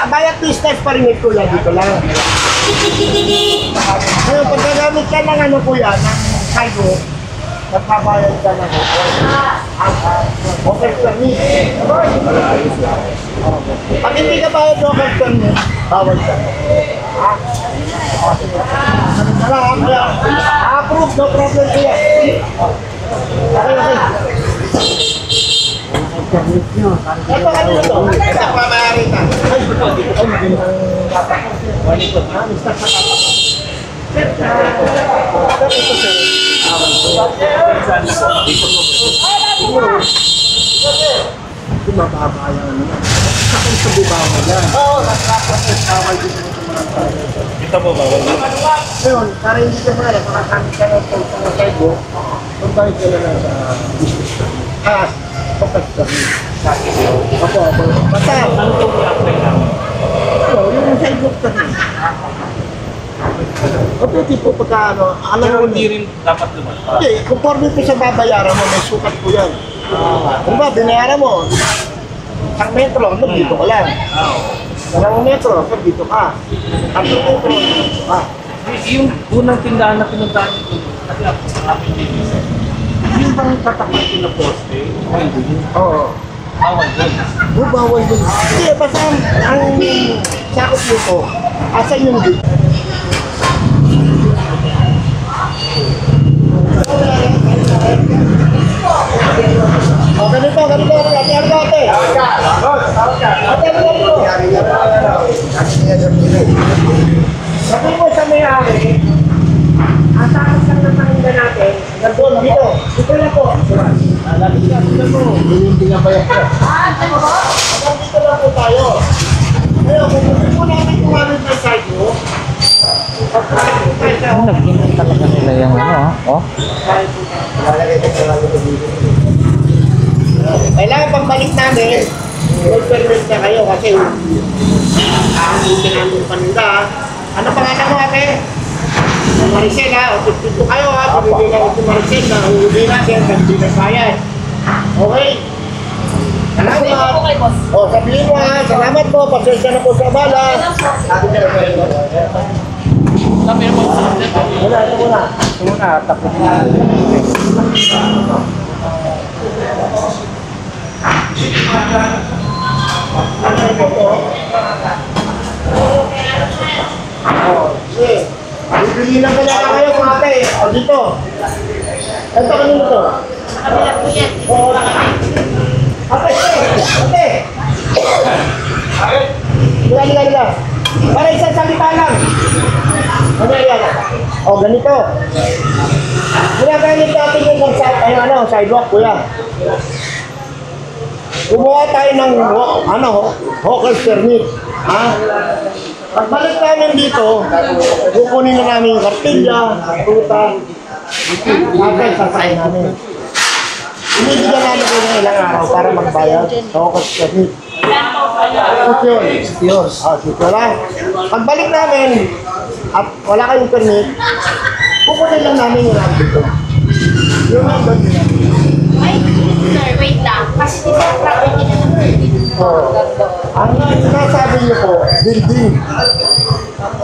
bayad business pa rin ito yan, dito lang. Ngayon, pag gagamit ka ng ano kuya, ng sidewalk, nagpabayad ka ng okay permit. Pag hindi ka bayad ng okay permit, bawal ka. Ha? Approve, no problem kuya. Okay. Ito ano ito? Ito pamayari ka. Ay, magandang bata. Walikot. Mr. Sakata. Ito sir. Hindi mababa yan. Sakong sa bubawa yan. Oo, bawal dito sa mga tao. Ito po, bawal. Ngayon, para hindi ka mga makakamit ka ng side mo, magbayad ka na lang sa business. Focus ka. Opo. Basta, ano po i-apply namin? Yung sidewalk ka rin. Okay, tipo pagka ano, alam mo Hindi rin dapat naman. hindi, conforme po sa babayaran mo, may sukat po yan. Kung ba, binayaran mo, ang metro, dito ka lang. Ang metro, dito ka. Ang metro, dito ka. Yung unang tindahan na pinuntahan nito, kasi ako sa amin dito, yung bang tatapat ko na poste, Oo. bawal doon. Bawal din. Hindi, basta ang sakop nito, asan yung gate? Oh, ganito, ate. Sabi mo sa may-ari, ang takas lang ng paninda natin, nandun, dito na po. Hindi nga ba yan? Hanggang dito lang po tayo. Ngayon, kung gusto po namin kumamit ng side mo, Naging talaga nila yung ano, oh. kailangan pagbalik namin, mag-permit na kayo kasi ang hindi namin paninda. Ano pangalan mo ate? Maricel ha, o tito kayo ha, pabili lang ito Maricel na hindi natin, hindi na bayad. Okay? Salamat. O, sabihin mo ha, salamat po, pasensya na po sa bala. Muna, ito muna. Ito muna, tapos na. Ano ito po? Sige. Bibili na pala kayo kung ate. O, dito. Ito kanino to? Kabila po yan. Oo. Ate, ate. Liga. Para isang salita lang. Ano yan? O, ganito. Ginagamit natin yung sidewalk, kuya. Gumawa tayo ng hawker's permit. Ha? Pagbalik namin dito, kukunin na namin yung kartilya, tuta, natin sasakay namin. Inibigyan namin ko ng ilang araw para magbayad sa hawker's permit. Yun. Sito lang. Pagbalik namin at wala kayong permit, kukunin lang namin yung dito. Yung nandun nila. Ay, sir, wait lang. Kasi di ba property na lang dito. Ang sinasabi niyo po, building.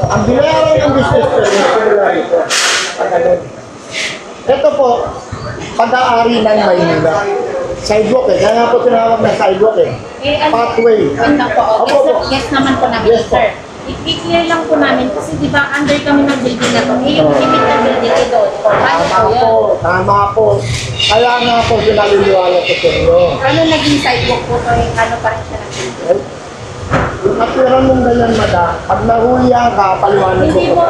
Ang binayaran ng business permit, ito po, pag-aari ng Maynila. Sidewalk kaya po tinawag na sidewalk Pathway. Wait lang po. Opo. Yes naman po namin, Yes po. sir. I-clear lang po namin kasi di ba under kami ng building na to. Eh, yung limit ng building ito. Paano po yun? Tama po. Kaya nga po pinaliliwanag ko sa inyo. Ano naging sidewalk po to? Ano pa rin siya ng building? Yung katwiran mong ganyan, madam, pag nahulihan ka, paliwanag ko. Hindi mo.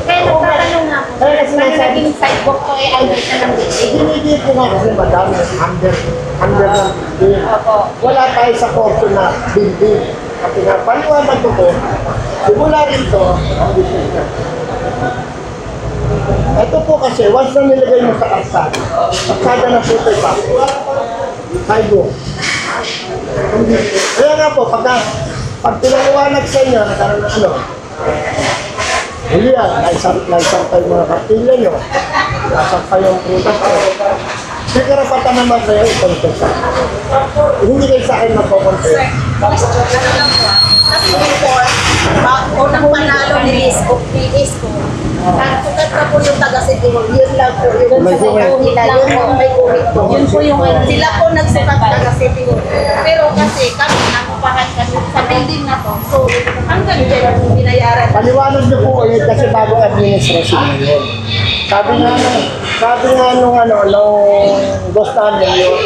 Pero tatanong nga po. Kaya kasi Paano nasabi- naging sidewalk to? Under siya ng building. Hindi po nga kasi madam, under ng building. Opo. Wala tayo sa korte na building. At pinapaliwanag ko po, simula rito, ang business na. Ito po kasi, once na nilagay mo sa kalsada na po ito pa, sidewalk. Kaya nga po, pagka Pag pinaliwanag sa inyo, nagkaroon ng ano, hindi yan, naisang kayo mga kapilya nyo, nasang kayong prutas nyo. May karapatan naman kayo, i-contest. Hindi kayo sa akin magpo-contest. Ano lang po. Kasi before, unang panalo ni Isko, sukat na po yung taga-City Hall. Yun lang po. Yung May sukat comment. nila. Yun po may comment po. Yun po yung ano. Sila po nagsukat taga-City Hall. Pero kasi kami, nakupahan kami sa building na to. So, hanggang dyan yung binayaran. Paliwanag niyo po ulit kasi bagong administration ngayon. Sabi nga nung boss namin yun,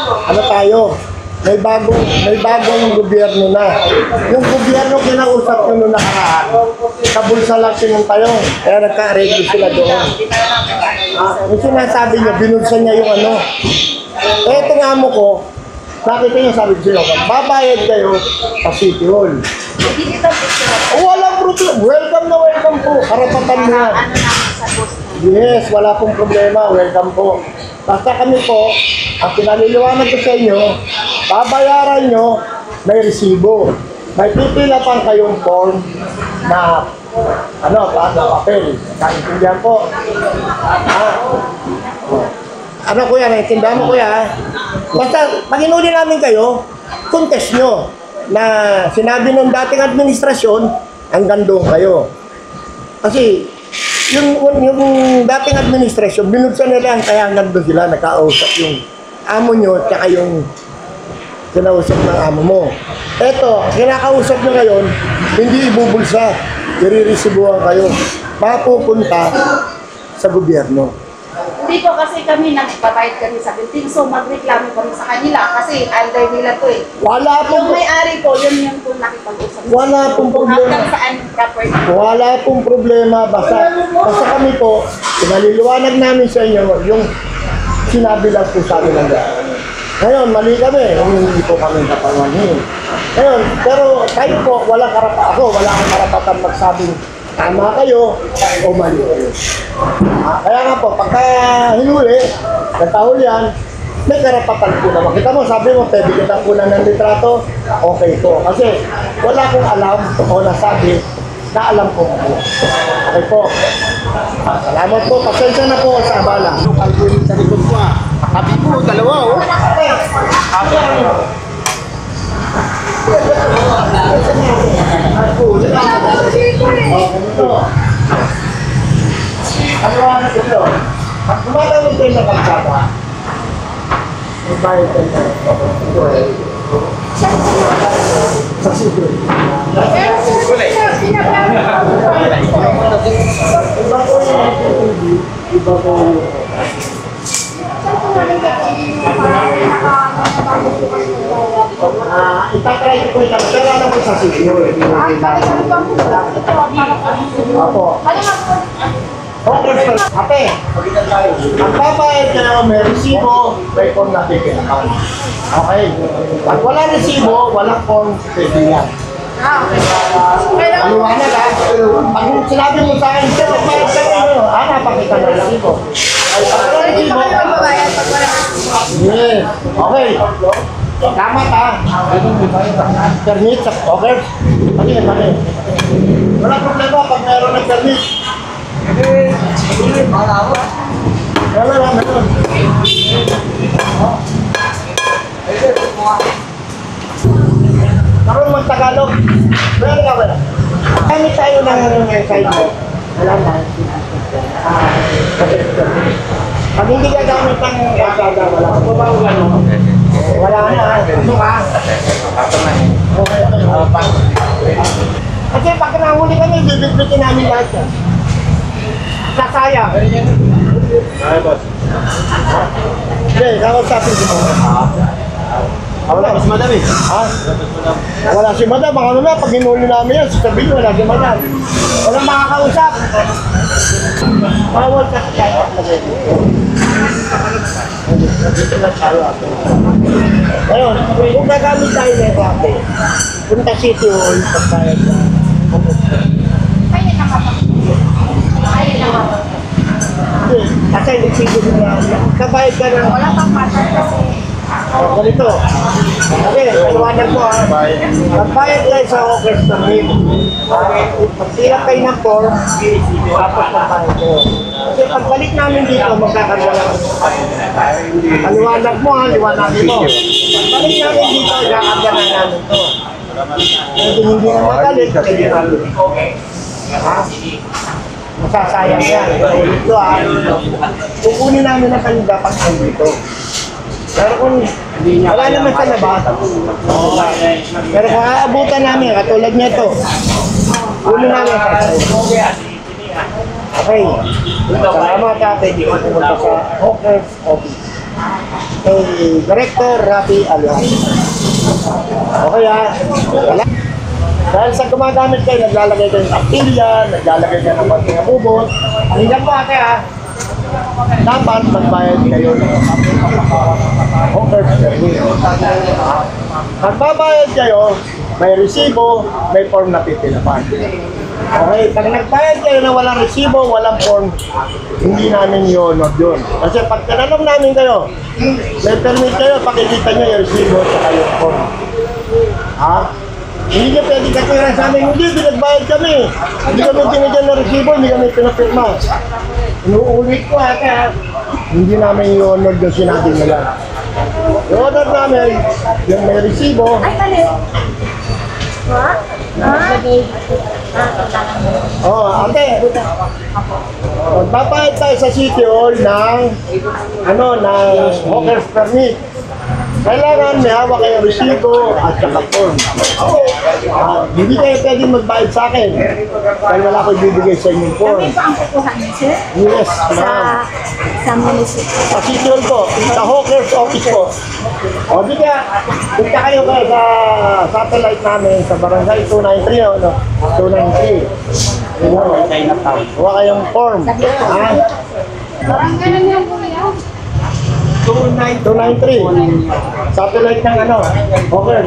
ano tayo, may bagong gobyerno na. Yung gobyerno kinausap nyo nung nakaraan, sa bulsa lang sinuntayo, kaya nagka-arreglo sila doon. Yung sinasabi niya, binulsa niya yung ano. Eh, ito nga mo ko, nakita niyo sabi ko sa'yo, babayad kayo sa City Hall. Walang problema. Welcome na welcome po. Karapatan mo yan. Ano naman sa boss na. Yes, wala pong problema. Welcome po. Basta kami po, ang pinaliliwanag ko sa inyo, babayaran nyo, may resibo. May pipila pang kayong form na na papel. Naintindihan po. Ano kuya, naintindihan mo kuya? Basta, pag inuli namin kayo, contest nyo na sinabi ng dating administrasyon, hanggang doon kayo. Kasi, yung dating administrasyon, binuksan nila ang kaya hanggang doon sila, nakausap yung amo nyo, tsaka yung kinausap ng amo mo. Eto, kinakausap nyo ngayon, hindi ibubulsa, iriresibuhan kayo, mapupunta sa gobyerno. Hindi po kasi kami nagbabayad kami sa building, so magreklamo kami sa kanila kasi under nila to eh. Wala Yung pong, may-ari po, yun yung po nakipag-usap. Wala pong Kung problema. hanggang saan property. wala pong problema, basta kami po, pinaliliwanag namin sa inyo, yung sinabi lang po sa amin ng gano'n. Ngayon, mali kami, hindi po kami kapanganin. Ngayon, pero kayo po, wala akong karapatan magsabing tama kayo o mali kayo. Kaya nga po, pagka hinuli, natahol yan, may karapatan po naman. Kita mo, sabi mo, pwede kita kunan ng litrato, okay po. Kasi wala akong alam o nasabi na alam ko po. Okay po. Salamat po, pasensya na po sa abala. Kalbuin sa likod ko Katabi po, dalawa Pag tumatawag kayo ng kalsada, may bayad kayo. Sa sito. Iba po yung iba po yung itatry ko yung pera na po sa sito. Opo. Okay, sir. Ate, ang babayad ka naman may resibo, may form na pipinakan. Okay. Pag wala resibo, walang form pipinakan. Aliwanag Pag sinabi mo sa akin, sir, magbayad ka rin napakita na resibo. Ay, pag wala resibo, yes. Okay. Tama permit sa okay? Pati. Wala problema pag mayroon ng permit. Wala lang, meron. Karoon mag-Tagalog. Meron ka wala? Kami tayo ng side mo. Wala na. Pag hindi ka gamit ng kasada, wala. Wala na. Ano ka? Okay. Kasi pag nahuli kami, bibigbitin namin lahat yan. Sasaya. Ay, boss. Hindi, kakasapin si Mama. Wala si Madam eh. Ha? Wala si Madam. Baka naman, pag hinuli namin yan, sasabihin wala si Madam. Walang makakausap. Bawal kasi kaya maglagay dito. Dito lang tayo ako. Ngayon, kung gagamit tayo na ito, punta City Hall, pagbayad na. Kaya naman. Kasi nagsigil na kabayad ka na. Wala pang pattern kasi Ganito. Okay, paliwanag mo ha. Magbayad kayo sa Hawkers Permit. Magtilak kayo ng form, tapos magbayad kayo. Kasi pagbalik namin dito, magkakaroon lang. Paliwanag mo ha, liwanagin mo. Pagbalik namin dito, kakagana namin to. Pwede hindi na magalit, pwede namin. Ha? Masasayang yan. Ito ha. Kukunin namin ang kanidapat dito. Pero kung wala naman sa labas, pero kung aabutan namin, katulad nito, kunin namin sa okay. Salamat ate, di ko pumunta sa Hawkers Office. Kay Director Rafi Alwan. Okay ha? Wala. Dahil sa gumagamit kayo, naglalagay kayo ng aktilya, naglalagay kayo ng konting abubot. Hanggang po ate ha, dapat magbayad kayo ng Hawkers Permit. Magbabayad kayo, may resibo, may form na pipilipan. Okay, pag nagbayad kayo na walang resibo, walang form, hindi namin yun. Kasi pag tinanong namin kayo, may permit kayo, pakikita nyo yung resibo at yung form. Ha? Hindi nyo pwede katuran sa amin, hindi, pinagbayad kami. Hindi kami binigyan ng resibo, hindi kami pinapirma. Inuulit ko ate ha, hindi namin i-honor yung sinabi nila. I-honor namin yung may resibo. Ay, mali. What? Oh, ate. Magbabayad tayo sa City Hall ng Hawkers Permit. Kailangan may hawak kayong resibo at saka form. Hindi kayo pwede magbayad sa akin dahil wala ko ibibigay sa inyong form. Kami pa ang kukuha niyo, sir? Yes, ma'am. Sa munisipyo. Sa City Hall po, sa Hawkers Office po. O di ka, punta kayo kayo sa satellite namin sa Barangay 293, no? 293. Huwa kayong form. Ha? Barangay na niyo po yan. 293. Satellite ng Hawkers.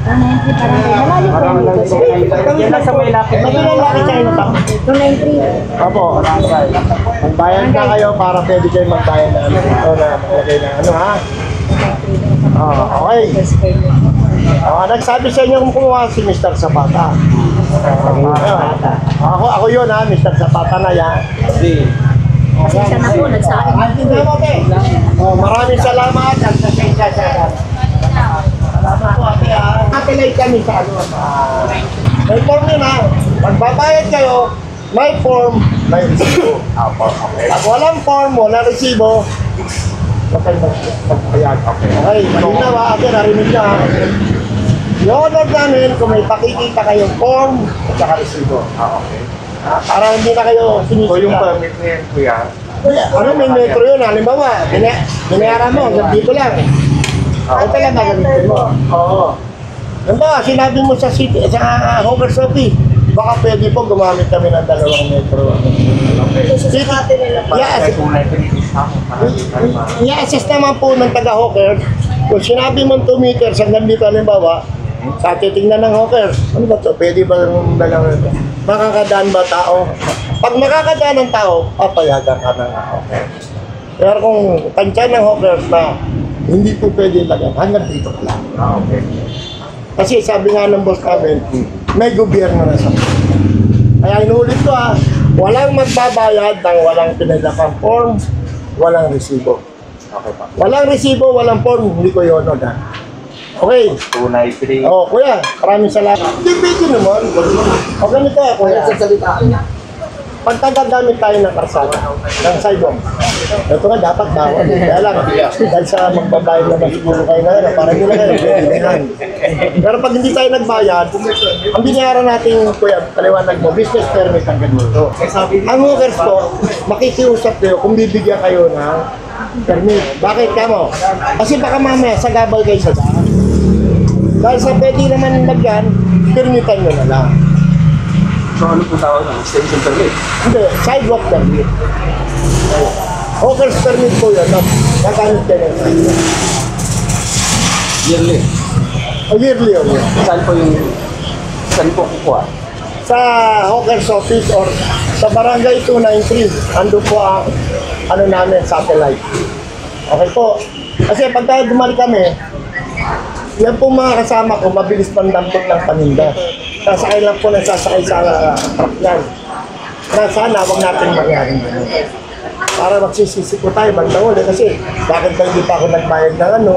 293 barangay. Malayo po dito, sir. Yan lang sa may lapit. Lalaki kayo na 293. Opo. Magbayad na kayo para pwede kayo magbayad na okay na ha? Okay. Nagsabi sa inyo kung kumuha si Mr. Zapata. Ako yun ha, Mr. Zapata na yan. Pasensya na po, nagsabi. Maraming salamat at pasensya siya. Salamat po ate ha. Satellite kami sa may form yun ha. Magbabayad kayo, may form, may resibo. Pag walang form, walang resibo, huwag kayo magbayad. Okay, malinaw ha ate, narinig niya ha. I-honor namin kung may pakikita kayong form at saka resibo. Para hindi na kayo sinisita. Yung permit na yan, kuya. May metro yun? Halimbawa, binayaran mo, hanggang dito lang. Ito lang gagamitin mo. Oo. Halimbawa, sinabi mo sa city, sa Hawkers Office, baka pwede po gumamit kami ng 2 metro. I-assess naman po ng taga-Hawkers. Kung sinabi mo 2 meters hanggang dito, halimbawa, sa titingnan ng Hawkers, ano ba ito? Pwede ba yung dalang makakadaan ba tao? Pag makakadaan ng tao, papayagan ka ng Hawkers. Pero kung tansya ng Hawkers na hindi po pwede ilagay, hanggang dito ka lang. Kasi sabi nga ng boss namin, may gobyerno na sa kaya inuulit ko walang magbabayad ng walang pinagapang form, walang resibo. Walang resibo, walang form, hindi ko yun Okay. 293. Oh, kuya, maraming salamat. Hindi pwede naman. O ganito kuya. Pag tagagamit tayo ng karsada, ng sidewalk, ito nga dapat bawal. Kaya lang, dahil sa magbabayad naman siguro kayo na para hindi na kayo pwede. Pero pag hindi tayo nagbayad, ang binayaran natin, kuya, paliwanag mo, business permit ang ganito. Ang Hawkers po, makikiusap kayo kung bibigyan kayo ng permit. Bakit ka mo? Kasi baka mamaya sagabal kayo sa daan. Dahil sa pwede naman lagyan, permitan nyo na lang. So ano po tawag ng extension permit? Hindi, sidewalk permit. Hawkers permit po yun. Nagamit ka ng sidewalk. Yearly. Yearly yun. Saan po kukuha? Sa Hawkers Office or sa Barangay 293, ando po ang namin, satellite. Okay po. Kasi pag tayo bumalik kami, yan po mga kasama ko, mabilis pandampot ng paninda. Sasakay lang po sasakay sa truck yan. Na sana, huwag natin mangyari ganun. Para magsisisi po tayo, bandang uli. Kasi, bakit ba hindi pa ako nagbayad ng ano?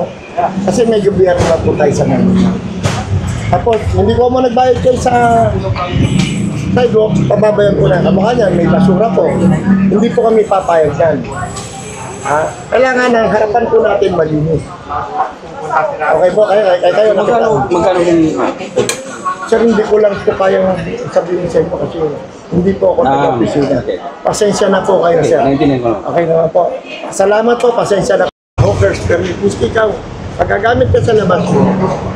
Kasi may gobyerno na po tayo sa Manila. Tapos, hindi ko mo nagbayad kayo sa sidewalk, pababayan ko na. Kamukha niyan, may basura po. Hindi po kami papayag yan. Kailangan ang harapan po natin malinis. Okay po, kayo Magkano yung... Sir, hindi ko lang po kayang sabihin sa inyo kasi hindi po ako nag-opisina. okay. Pasensya na po kayo, sir. Naintindihan ko. Okay naman po. Salamat po, pasensya na po. Hawkers permit. Gusto ikaw, pagkagamit ka sa labas mo,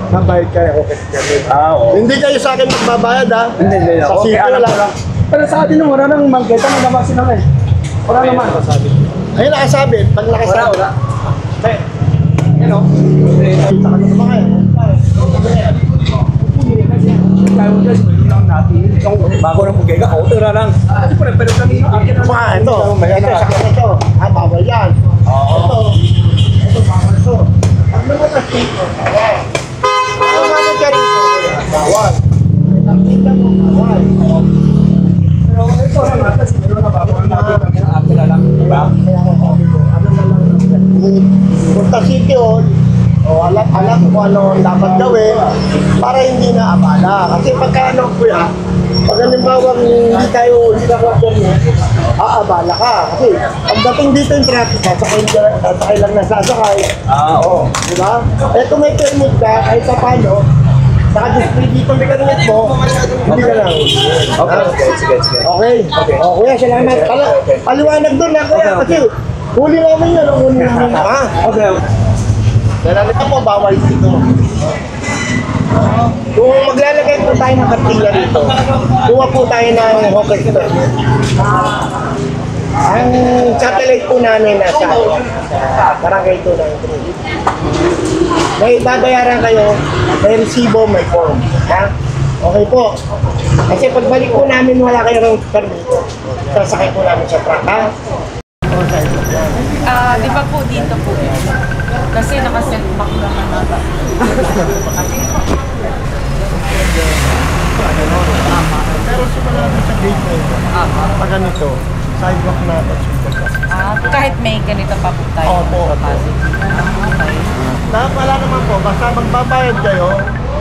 mabayad ka ng hawkers permit. Oo. Hindi kayo sa akin magbabayad, ha? Hindi. Sa Okay, sitio alam ko lang. lang. Pero sa atin naman, wala nang magkita na nabasin naman eh. Wala naman. Ayun, nakasabit. Pag nakasabit. Wala. Yan o. Kita ka na naman kayo. Bago ng pagkega, auto na lang. Pero kami, akin na Mga ito, sa akin ito. Bawal yan. Ito, bawal ito. Pag naman dito, bawal. Pag naman ka rito, bawal. Nakita mo, bawal. Pero ito, kasi meron na bago ang akin na lang. Diba? Kaya ako sabi ko, ano na lang punta City Hall, alam kung ano ang dapat gawin para hindi na abala. Kasi pagka ano po yan, pag halimbawa hindi ka permit, aabala ka. Kasi pagdating dito yung traffic, sasakay lang na sasakay. Oo. Diba? Eh kung may permit ka, kahit pa paano, naka-display dito ang permit mo, hindi ka lang. Sige. Okay. O kuya, salamat. Paliwanag doon na kuya, kasi huli namin yun, huli namin. Okay. Lalalitan mo, bawal dito. Kung maglalagay po tayo ng kartilla rito, kuha po tayo ng hawker permit. Ang satellite po namin nasa barangay 293. May babayaran kayo, may resibo, may form. Ha? Okay po. Kasi pagbalik po namin wala kayong permit, sasakay po namin sa truck, ha? Di ba po dito po? Kasi nakaset back naman na. Pero simula natin sa gate na ito, pag ganito, sidewalk na ito. Kahit may ganito pa po tayo. Opo. Okay. Wala naman po, basta magbabayad kayo,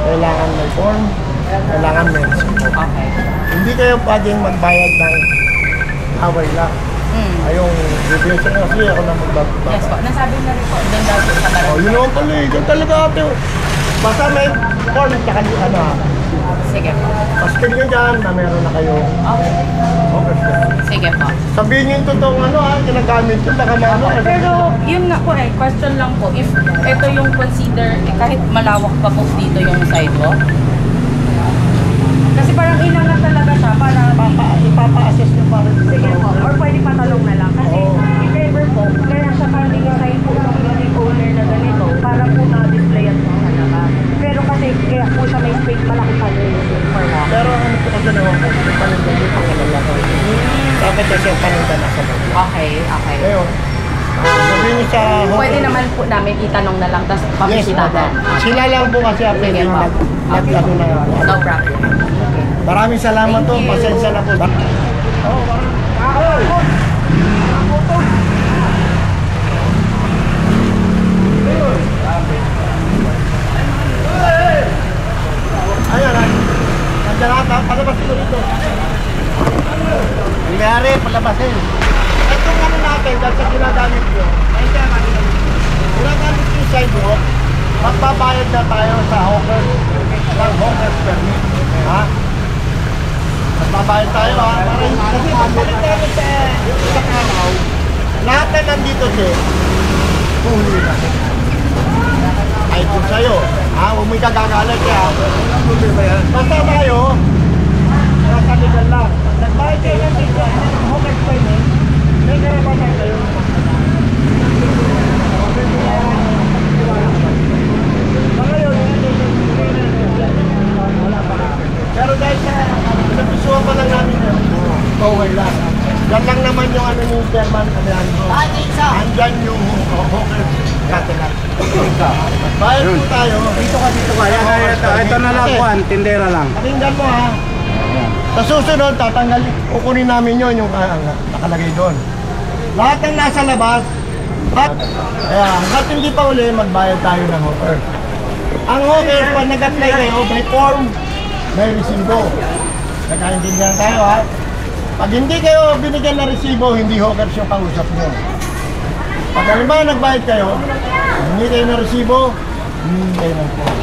kailangan may form, kailangan may resibo. Okay. Hindi kayo pwedeng magbayad ng away lang. Ayong bibigyan na kasi ako na magbabayad. Yes po. Nasabi na rin po. Doon daw po sa barangay. Yun naman pala, ikaw talaga ate. Basta may form, tsaka ano, Sige po. pastil nyo dyan na meron na kayo. Okay. Okay, sir. Sige po. Sabihin nyo yung totoong ano ginagamit yun, baka maano. Pero yun nga po question lang po, if ito yung consider, kahit malawak pa po dito yung sidewalk, kasi parang ilang na talaga siya para ipapa-assess nyo para sige po, or pwede patalong na lang. Kasi if ever po, kaya siya parang design po ng unit owner na ganito para po na-display at mga halaka. Pero kasi kaya po siya may space, malaki pa rin for walk. Pero ang gusto ko sa naman po, yung paninda dito ang lalaki. Dapat kasi yung paninda nasa loob. Okay. Ngayon, sabihin nyo sa Pwede naman po namin itanong na lang, tapos Yes, pabisitahan. madam. Sila lang po kasi ang pwede Sige yung po. nag-ano na yan. No problem. Maraming salamat po, Thank you. pasensya na po. Ayan, nandiyan ata, palabasin mo rito. Nangyari, palabasin. Itong ano natin, dahil sa ginagamit nyo, ginagamit nyo yung sidewalk, magbabayad na tayo sa hawker, ng hawker permit. Ha? Magbabayad tayo ha, kasi pagbalik natin sa araw, lahat na nandito siya, huli na. Ay kung sa'yo, ha, huwag mo ikagagalit kaya, basta tayo, nasa legal lang. Nagbayad kayo ng dito, hawker permit, may karapatan kayo. Pero dahil sa pisuhan pa lang namin yun, okay lang. Yan lang naman yung ano yung Chairman Alejandro. Andyan yung hawker satellite. Bayad po tayo. Dito ka. Ito na lang po, tindera lang. Pakinggan mo ha. Sa susunod, kukunin namin yun yung nakalagay doon. Lahat ng nasa labas, hanggat hindi pa uli, magbayad tayo ng hawker. Ang hawker, pag nag-apply kayo, may form, may resibo. Nakaintindihan tayo ha. Pag hindi kayo binigyan ng resibo, hindi hawkers yung kausap nyo. Pag halimbawa nagbayad kayo, hindi kayo ng resibo, hindi kayo ng form.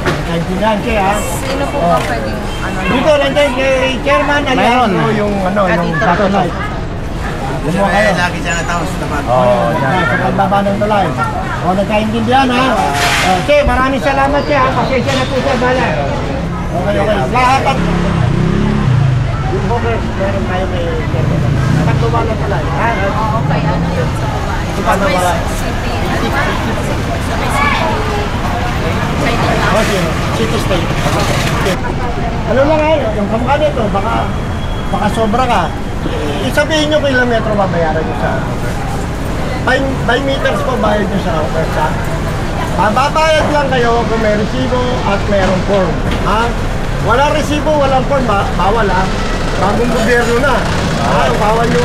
Nakaintindihan kayo ha. Sino po ba pwedeng Dito nandiyan kay Chairman Aliano yung yung satellite. Lumuha kayo. Lagi siya natapos naman. Sa pagbaba ng tulay. Nagkaintindihan ha. Che, maraming salamat siya. Pasensya na po sa bala. Okay. Lahat at yung hawkers, meron tayo kay Chairman. Sa pagbaba ng tulay. Okay, ano yun sa babae? Sa pagbaba. City State. Ano lang yung kamukha nito, baka sobra ka. Isabihin nyo kilometro babayaran nyo sa by meters po bayad nyo sa hawkers ha. Babayad lang kayo kung may resibo at mayroong form. Ha? Walang resibo, walang form, bawal ha. Bagong gobyerno na. Bawal po.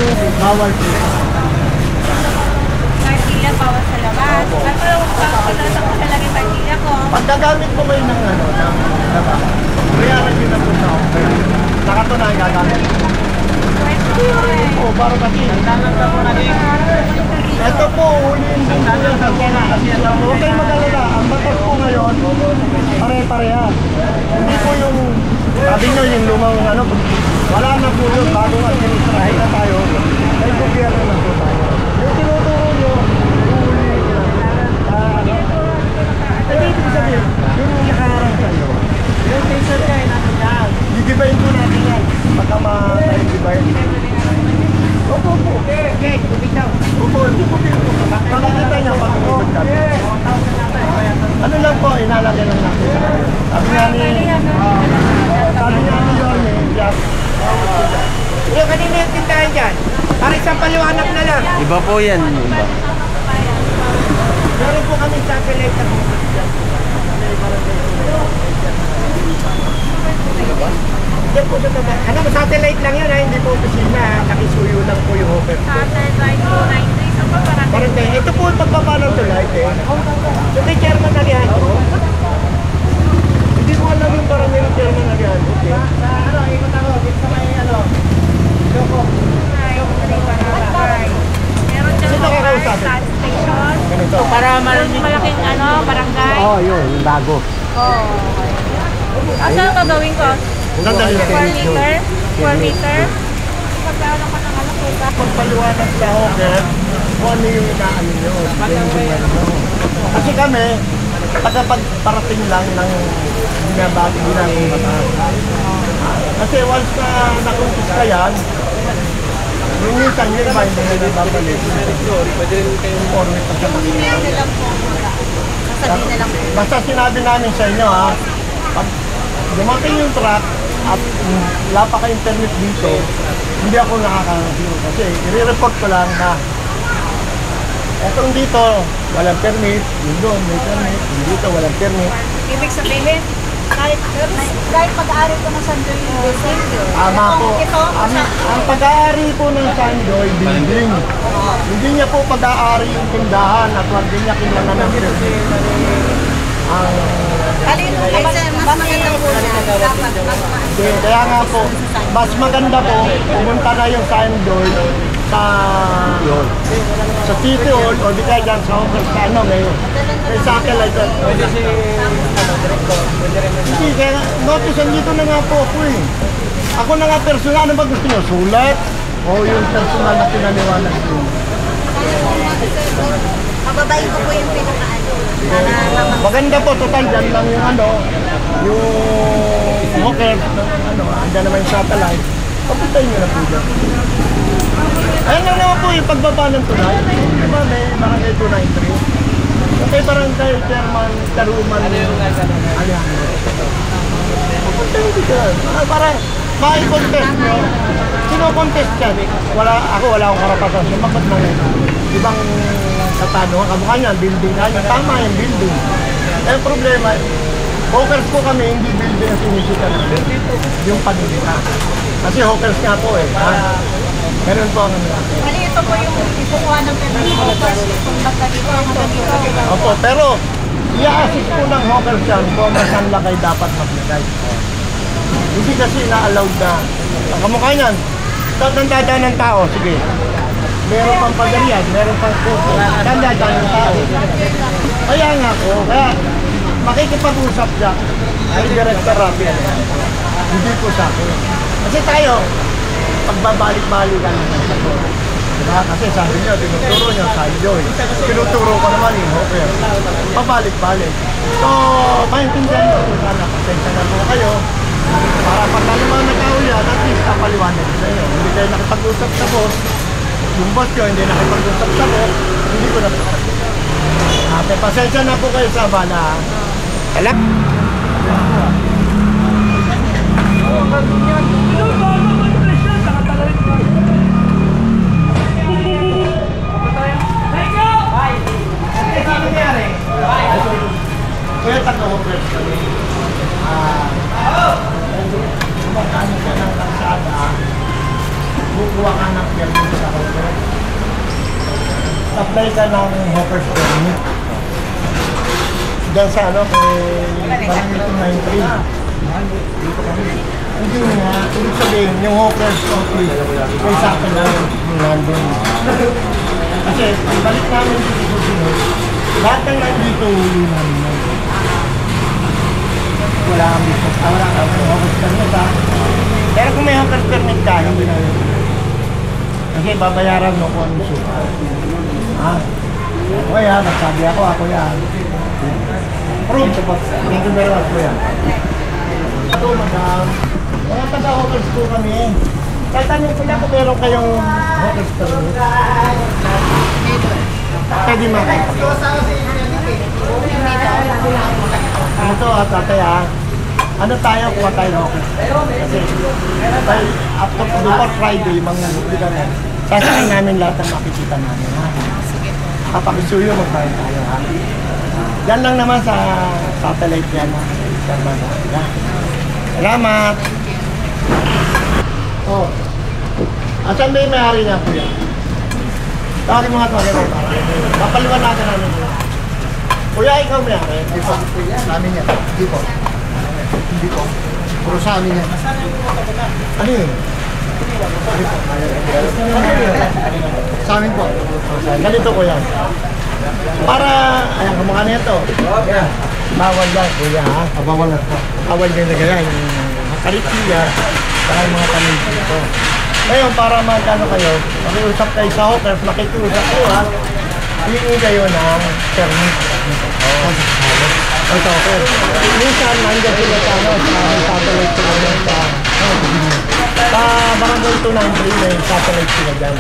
Partida, bawal sa labas. Ano ang kalagay partida ko? Pagkagamit mo kayo ng labas, bayaran nyo na po sa hawkers. Nakatunay gagamit. Oo, para kasi. Ito po, huliin din po yan sa sana. Huwag kayong mag-alala. Ang batas po ngayon, pare-pareha. Hindi po yung, sabi nyo yung lumang wala na po yun. Bagong administrahin na tayo. May gobyerno na po tayo. Yung tinuturo nyo, huliin nyo. Hindi ibig sabihin, yung nakaharang sa'yo. Yung station kayo natin yan. Gigibayin po natin yan. Baka ma-gibayin. Opo. Okay, tubig daw. Opo. Pakakita niya pag-tubig kami. Ano lang po, inalagay lang natin. Sabi nga ni Yorme, yung kanina yung tindahan dyan. Parang isang paliwanag na lang. Iba po yan. Iba. Meron po kami satellite na bukas dyan. Diyan po sa taba. Satellite lang yan ha, hindi po opisina ha. Nakisuyo lang po yung hawker. Satellite 293. Saan ba parang? Parang tayo, ito po yung pagbaba ng tulay eh. So kay Chairman Aliano, hindi ko alam yung parang yung Chairman Aliano. Ikot ako, dito sa may Joko. Meron dyan Sino ka kausapin? station. Ganito. Para malaking barangay. Yun, yung bago. Saan gagawin ko? Sandali 4 meter? 4 meter? Magkano ka ng po ba? Pagpaliwanag sa hawker, kung ano yung inaano nyo. Kasi kami, parating lang ng binabati ng batas. Kasi once na nakumpista yan, yung minsan yung iba hindi na nababalik. Informed pa siya mag-iwan. Sasabihin na lang po. Basta sinabi namin sa inyo ha, pag dumating yung truck at wala pa kayong permit dito, hindi ako nakakasino kasi i-report ko lang na etong dito, walang permit, yung doon may permit, yung dito walang permit. Ibig sabihin, kahit pag-aari ko ng Sandoy Building. Tama po. Ang pag-aari po ng Sandoy Building, hindi niya po pag-aari yung tindahan at wag din niya kailangan ng permit. Mas maganda po na. Dapat mas Kaya nga po, mas maganda po, pumunta na yung Sandoy sa City Hall o di kaya dyan sa office sa may satellite. Hindi, kaya notice dito na nga po ako eh. Ako na nga personal, ano ba gusto nyo? Sulat? O yung personal na pinaliwanag ko? Pababayin ko po yung pinakaano. Maganda po, total dyan lang yung yung hawker, andyan naman yung satellite. Papuntayin nyo na po dyan. Ayun lang naman po yung pagbaba ng tulay. Diba may barangay 293? Okay, barangay Chairman Taruman. Ano yung Alejandro? Papuntayin ko dyan. Para ma-contest nyo. Sino contest dyan? Wala akong karapatan. Sumakot ng ibang Paano nga, kamukha niya, building nga niya. Tama yung building. Eh, problema, hawkers po kami, hindi building ang sinisita namin. Yung panilita. Kasi hawkers nga po eh. Ganun po ang Mali, ito po yung ipukuha ng permit holders kung basta dito ang dito. Opo, pero i-assist po ng hawkers yan kung saan lagay dapat maglagay. Hindi kasi na-allowed na. Ang kamukha niyan, saan dadaan ng tao? Sige. Meron pang pagarian, meron pang puso. Saan dadaan ng tao? Kaya nga po, kaya makikipag-usap siya ay Director Rafi. Hindi po sa akin. Kasi tayo, pagbabalik-balikan naman sa to. Diba? Kasi sabi niyo, tinuturo niyo sa Joy. Tinuturo ko naman yung hawker. Pabalik-balik. So, maintindihan niyo po sana. Pasensya na po kayo. Para pagka naman nagkaulian, at least kapaliwanag sa inyo. Hindi kayo nakipag-usap sa boss. Yung boss ko hindi nakipag-usap sa boss. Hindi ko nakipag-usap. Ate, pasensya na po kayo sa bala. Alam? Kaya taga-hawkers kami. Kumakaano ka ng kalsada, bukuha ka ng permit sa hawkers. Apply ka ng hawkers permit. Diyan sa ano, kay Barangay 293. Hindi nga, ibig sabihin, yung hawkers office, kay sa akin lang yung nandun. Kasi, balik namin dito sa sunod, lahat ng nandito huli namin. Wala kang business. Wala kang hawkers permit ha. Pero kung may hawkers permit ka, hindi na yun. Kasi babayaran mo kung ano siya. Ha? Okay ha, nagsabi ako yan. Proof. Thank you very much po yan. Ito madam, mga taga-hawkers po kami. Tatanong ko lang kung meron kayong hawkers permit. Pwede makita. Ano to tatay ha? Ano tayo, kuha tayo ng hawkers? Kasi before Friday, manguhuli kami. Sasakay namin lahat ang makikita namin ha? Kapag-isuyo, magtayo tayo ha? Yan lang naman sa satellite yan ha? Salamat! Oh. Asan ba yung may-ari niya kuya? Tawagin mo nga ito. Papaliwan natin namin. Kuya, ikaw may-ari? Hindi po. Namin yan. Hindi po. Hindi po. Puro sa amin yan. Ano yun? Sa amin po. Ganito kuya. Para, ayan, kumukha na ito. Bawal yan kuya ha? Bawal na ito. Bawal din na ganyan. Yung karitsiya, saka yung mga tanim dito. Ngayon, para magkano kayo, makiusap kayo sa hawkers, makikiusap ko ha, hihingi kayo ng permit. Ito, okay. Minsan, nandiyan sila sa satellite sila dyan sa Barangay 293, may satellite sila dyan.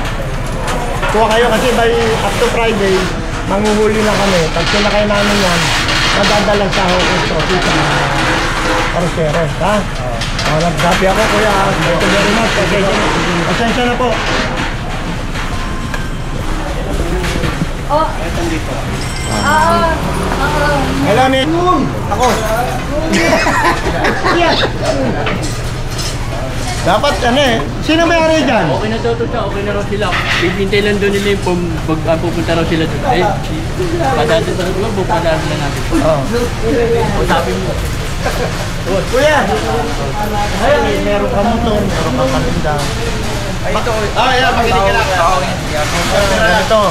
Kuha kayo kasi by up to Friday, manguhuli na kami. Pag sinakay namin yan, madadala sa hawkers office sa Caroseros, ha? Nagsabi ako kuya, thank you very much. Pasensya na po. Oh. Hello, Nick. Ako. Dapat ano eh. Sino may-ari dyan? Okay na daw to siya, okay na raw sila. Bibintay lang doon nila yung pupunta raw sila doon. Eh, padaan sa doon, pupuntaan sila natin. Oo. O sabi mo. Kuya! Ayun, meron ka motor, meron ka palinda. Ayan, makinig ka lang. Ito,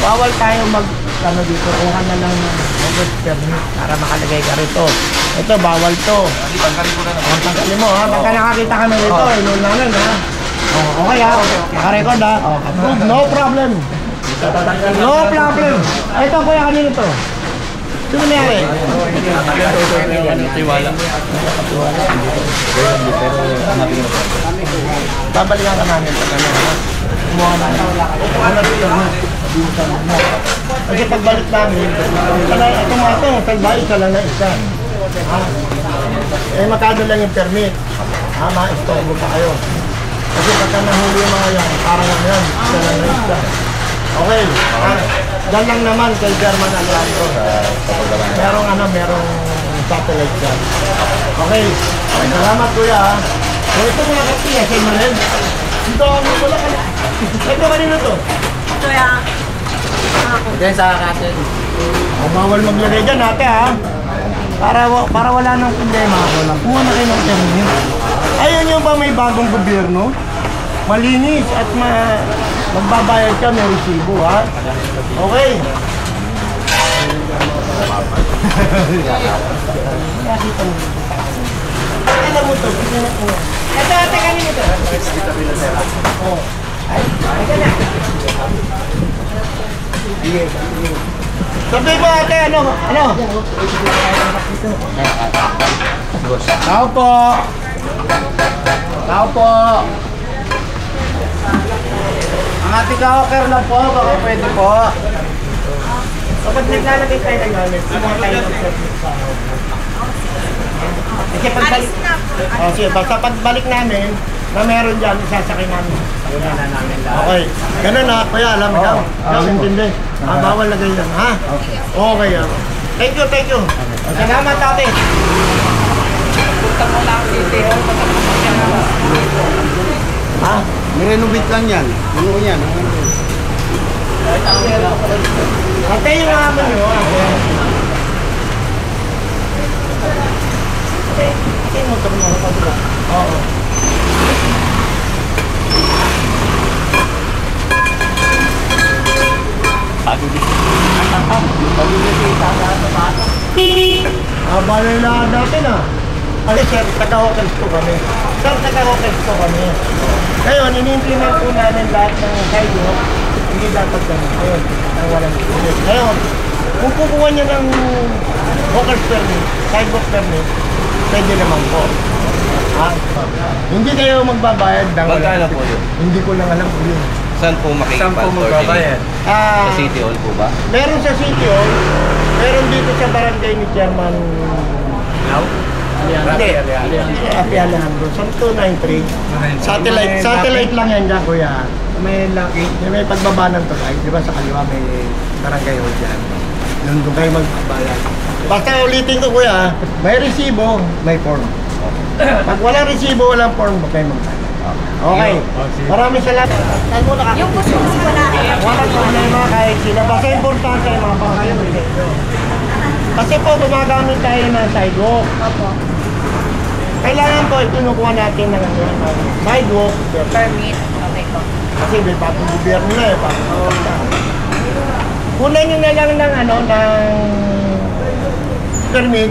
bawal tayo ano dito, kuha na lang ng hawkers permit para makalagay ka rito. Ito, bawal to. Tanggalin mo ha, pagka nakakita kami rito, inuun namin ha. Okay ha, nakarecord ha. No problem. No problem. Ito kuya, kanino to? Sino may-ari? Tiwala. Babalikan ka namin pag ano ha. Kumuha namin. Ano dito ha? Kasi pagbalik namin, ito mga ito, salbahe, isa lang na isa. Eh, magkano lang yung permit. Ma-istorbo pa kayo. Kasi pagka nahuli yung mga yan, parang ano yan, isa lang na isa. Okay. Dyan lang naman kay German Alejandro. Merong satellite dyan. Okay. Salamat kuya ha. So ito mga kaptiya, si Manel. Dito ako wala ka na. Ito kanino to? Ito yan. Ito yung sa katin. Bawal maglagay dyan ate ha. Para wala nang problema. Kuha na kayo ng permit. Ayun yung ba may bagong gobyerno? Malinis at magbabayad ka, may resibo ha. Okay. Alam mo to, ito ate kanino to? Oh. Ay, ito na. Sabi mo ate, ano? Tao po. Tao po. Ang ating ka-hawker lang po, baka pwede po. Kapag naglalagay tayo ng gamit, sumuha tayo ng service sa kasi pagbalik, sige, basta pagbalik namin, na meron dyan, isasakay namin. Okay. Ganun na, kuya, alam mo daw. Intindi. Bawal na ganyan, ha? Okay. Thank you. Salamat, ate. Punta mo lang City Hall, Ha? Nirenovate lang yan. Ano yan? Ate, yung naman nyo, ate. Ate, yung motor mo, pagula. Oo. Balay na natin ah. Ay sir, taga-hawkers ko kami. Sir, taga-hawkers ko kami. Ngayon, ini-implement po namin lahat ng sidewalk. Hindi dapat kami. Ngayon, nang walang implement. Ngayon, kung kukuha niya ng hawkers permit, sidewalk permit, pwede naman po. Ha? Hindi kayo magbabayad ng Magkano po yun? Hindi ko lang alam po yun. Saan po makikipag-coordinate? Sa City Hall po ba? Meron sa City Hall, meron dito sa barangay ni Chairman Lau? Hindi, Api Alejandro, sa 293. Satellite lang yan dyan, kuya. May pagbaba ng tulay, di ba sa kaliwa may barangay hall dyan. Doon kayo magbabayad. Basta ulitin ko, kuya, may resibo, may form. Pag walang resibo, walang form, huwag kayo magbayad. Okay. Maraming salamat. Yung gusto ko wala. Walang problema kahit sila. Basta importante mga pangalan nyo. Kasi po gumagamit tayo ng sidewalk. Opo. Kailangan po itinukuha natin ng sidewalk. Permit. Okay po. Kasi may bagong gobyerno na eh. Kunan nyo na lang ng permit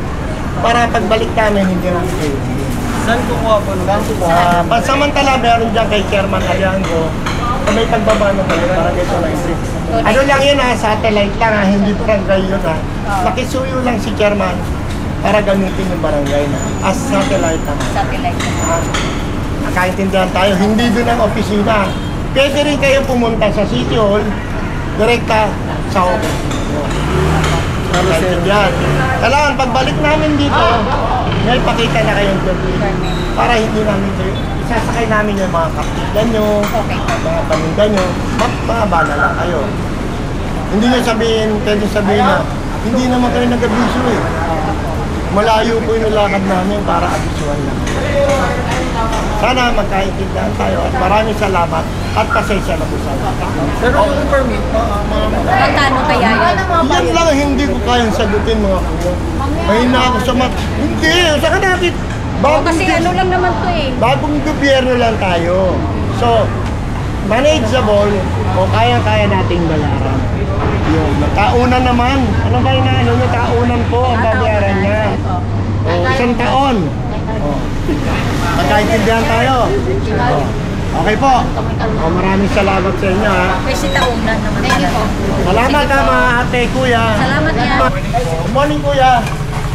para pagbalik namin hindi namin kayo. Saan kukuha po? Pansamantala meron dyan kay Chairman Alejandro kung may pagbaba ng barangay ito na street. Ano lang yun ha, satellite lang ha, hindi barangay yun ha. Nakisuyo lang si Chairman para gamitin yung barangay na as satellite lang. Satellite. Nakaintindihan tayo, hindi doon ang opisina. Pwede rin kayo pumunta sa City Hall, direkta sa office. Nakaintindihan. Kailangan pagbalik namin dito, may pakita na kayong permit para hindi namin kayo, isasakay namin yung mga kapitilan nyo, mga paninda nyo, mabala lang kayo. Hindi nyo sabihin, pwede sabihin na, hindi naman kayo nag-abiso eh. Malayo po yung lakad namin para abisuhan lang. Sana magkaintindihan tayo at maraming salamat at pasensya na po sana. Pero yung permit, Magkano kaya yun? Yan lang ang hindi ko kayang sagutin mga kuya. Mahina ako sa Hindi, saka natin. Kasi ano lang naman to eh. Bagong gobyerno lang tayo. So, manageable o kaya-kaya nating bayaran. Yung nakaunan naman. Ano ba yung nakaunan po ang babayaran niya? O, 1 taon. O, magkaintindihan tayo. O, okay po. O, maraming salamat sa inyo ha. May sitaunan naman. Thank you po. Salamat ha mga ate, kuya. Salamat yan. Good morning kuya.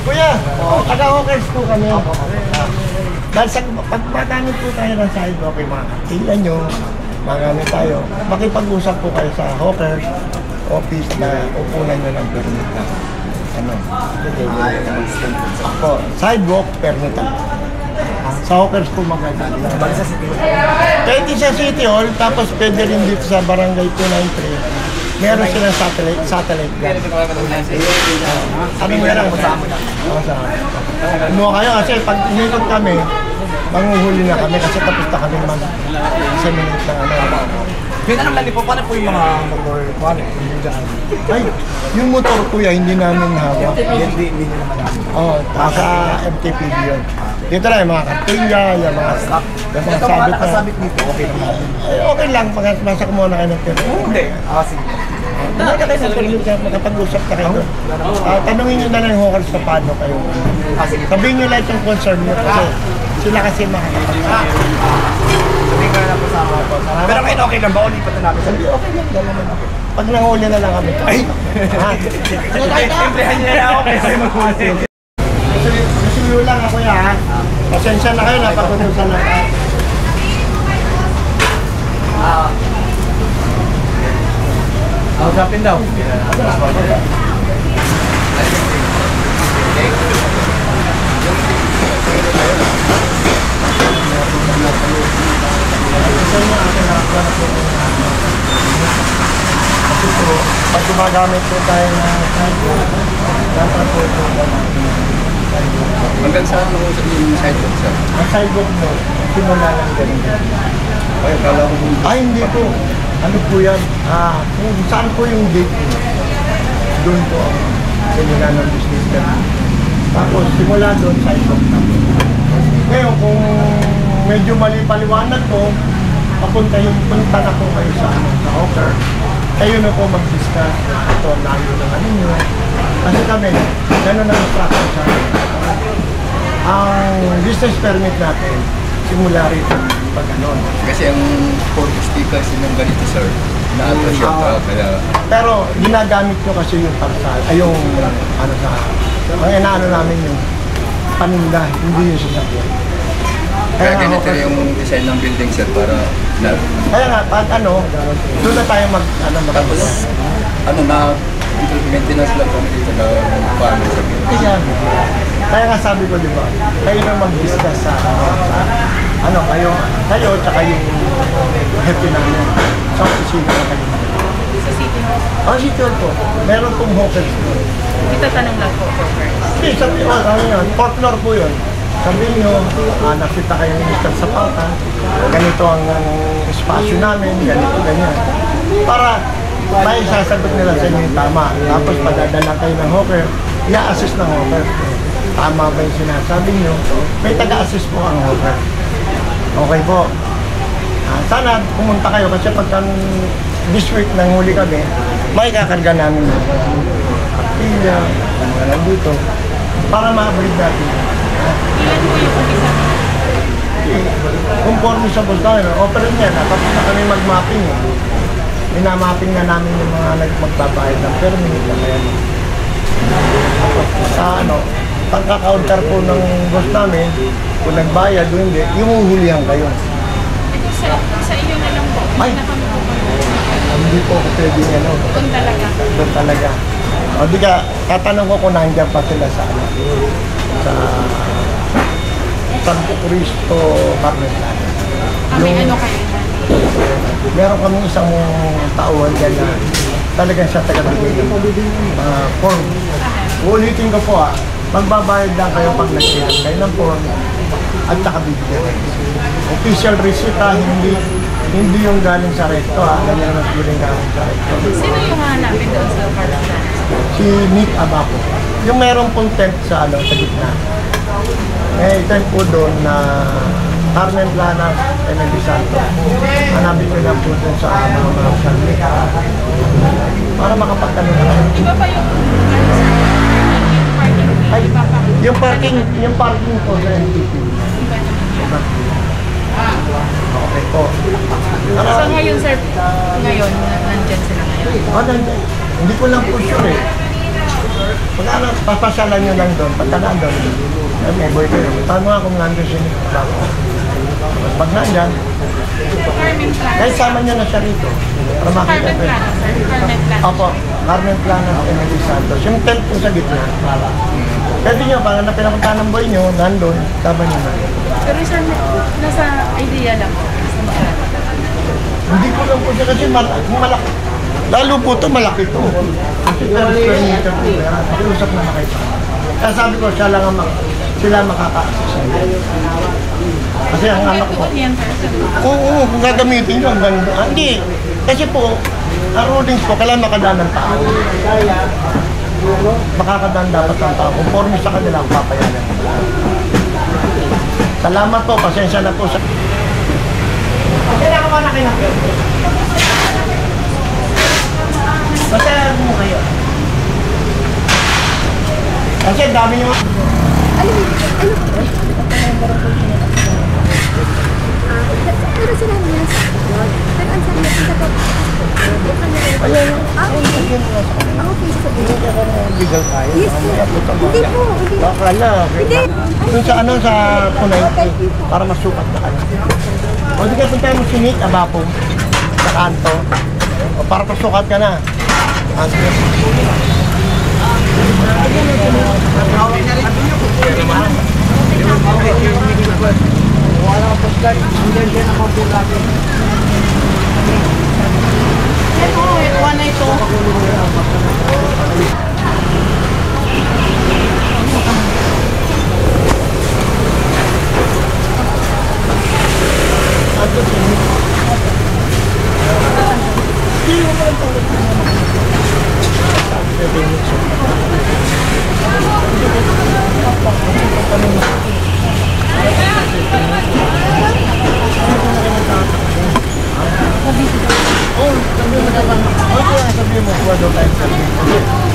Kuya, taga-hawkers po kami. Dahil sa pagpagamit po tayo ng sidewalk, okay, mga tingnan nyo, magamit tayo. Makipag-usap po kayo sa hawkers office na upunan nyo ng permit na. Ako, sidewalk permit na. Sa hawkers po magagamit. Pwede sa City Hall, tapos pwede rin dito sa Barangay 293. Meron silang satellite gun. Ano mo lang kasama na? Kumuha kayo kasi pag inikot kami, manguhuli na kami kasi tapos na kami mag-disseminate ng ano. Pinanong lali po, paano po yung mga motor? Paano? Ay, yung motor kuya, hindi namin hawak. Hindi nyo naman namin. Oo, sa MTPB yun. Dito lang yung mga kartilya, yung mga stock, yung mga sabit na. Nakasabit dito, okay naman. Ay, okay lang, nasa kumuha na kayo ng pera. Hindi. Sige. Kumaka kayo ng pera, makapag-usap ka kayo doon. Tanungin nyo na lang yung hawkers na paano kayo. Sabihin nyo lang yung concern nyo kasi sila kasi makakapag-usap. Sabihin ka na lang po sa ako po. Pero kayo okay lang ba? O lipat na namin sa liyo? Okay lang, dalaman ako. Pag nanguli na lang kami. Ay! Simplihan niya na ako kasi mag-huli. Nasuyo lang ako ya ha. Pasensya na kayo, napag-utusan na tayo. Usapin daw. Kasi po, pag gumagamit po tayo ng sidewalk, dapat po ito Hanggang saan ako sa yung sidewalk, sir? ang sidewalk mo, simula lang ganun. Ay, akala ko Ay, hindi po. Ano po yan? Kung saan po yung gate mo, doon po ako. Simula ng business ka. Tapos, simula doon, sidewalk na po. Ngayon, kung medyo mali paliwanag ko, papunta na po kayo sa hawker. Kayo na po mag-discuss. Ito, layo naman ninyo. Kasi kami, gano'n ang practice sa amin. Ang business permit natin, simula rin pag ganon. kasi ang photo stickers yung ganito, sir. Na-atras siya pa, kaya Pero ginagamit nyo kasi yung parsal, ay yung ano sa, ang inaano namin yung paninda, hindi yung sasakyan. kaya ganito rin yung design ng building, sir, para na Kaya nga, pag ano, doon na tayo tapos ano na maintenance lang kami dito na paano sa Kaya nga sabi ko, di ba, kayo na mag-discuss sa kayo, tsaka yung happy namin. Sa opisina na kayo. Sa city hall. City hall po, meron pong hawkers po. Itatanong lang po first. Hindi, sabi ko, ano yun, 4th floor po yun. Sabihin nyo, nakita kayo ng Mr. Zapata, ganito ang espasyo namin, ganito, ganyan. Para may sasagot nila sa inyo yung tama. Tapos padadala kayo ng hawker, i-assist ng hawker. Tama ba yung sinasabi nyo? May taga-assist po ang hawker. Okay po. Sana pumunta kayo kasi pag this week nang huli kami, may kakarga namin yung kapilya, mga nandito, para ma-breed natin. Ilan po yung umisa? Conforme sa boss tayo, operate niya, tapos na kami mag-mapping. Minamapping na namin yung mga magbabayad ng permit. Tapos sa pagka-counter po ng boss namin, kung nagbayad o hindi, yung uhulihan kayo. Ito sa inyo na lang po. Ay! Na kami po Hindi po ako pwede doon talaga. doon talaga. O di ka, tatanong ko kung nandiyan pa sila sa San Cristo Carmen. May ano kayo na? Meron kami isang tauhan dyan na talagang siya taga-bigay ng form. Ulitin ko po magbabayad lang kayo pag nag-share kayo ng form at saka bibigyan kayo. Official receipt hindi yung galing sa recto ganyan ang feeling galing sa recto. Sino yung hanapin doon sa Carmen? Si Nick Abaco. Yung meron pong tent sa gitna. May tent po doon na Carmen Plana, Emily Santos. Hanapin ko lang po doon sa mga salmi. Para makapagtanong na kayo. Iba pa yung parking fee? Ay, Iba pa. yung parking po sa NTP. Okay po. So ngayon sir, ngayon, nandyan sila ngayon. Hindi ko lang po sure eh. Pag papasyalan nyo lang doon, pagkadaan doon, may boy kayo. Paano nga kung nandun siya ni Bago? Pag nandyan, Carmen Plana. kahit sama nyo na siya rito. Para makita Carmen ko. Plana sir, Carmen Plana. Opo, Carmen Plana at Emily Santos. Yung tent po sa gitna. Pwede nyo, pag pinapunta ng boy nyo, nandun, sama nyo na. Pero sir, nasa idea lang po. Hindi ko lang po siya kasi malaki. Lalo po ito, malaki ito. Kasi 30 square meter po yan. Pakiusap na makita. Kaya sabi ko, sila makaka-access. Kasi ang anak ko. Oo, kung gagamitin ko, ang ganda. Hindi. Kasi po, ang rulings ko, kailangan makadaan ng tao. Makakadaan dapat ng tao. Conforme sa kanila, ang papayanan. Salamat po, pasensya na po sa... Kailangan ko na kayo. Basta mo kayo. Kasi dami nyo... Pero sila niya sa pero ang sabi niya sa Ayun. okay sa Legal tayo. Yes, sir. Hindi po. Bakla na. Doon sa ano, sa tunay. Para masukat na kayo. O di kayo punta mo sinit, abapo. Sa kanto. O para pasukat ka na. Wala po sa hindi na mabulak. Ito, ito na ito.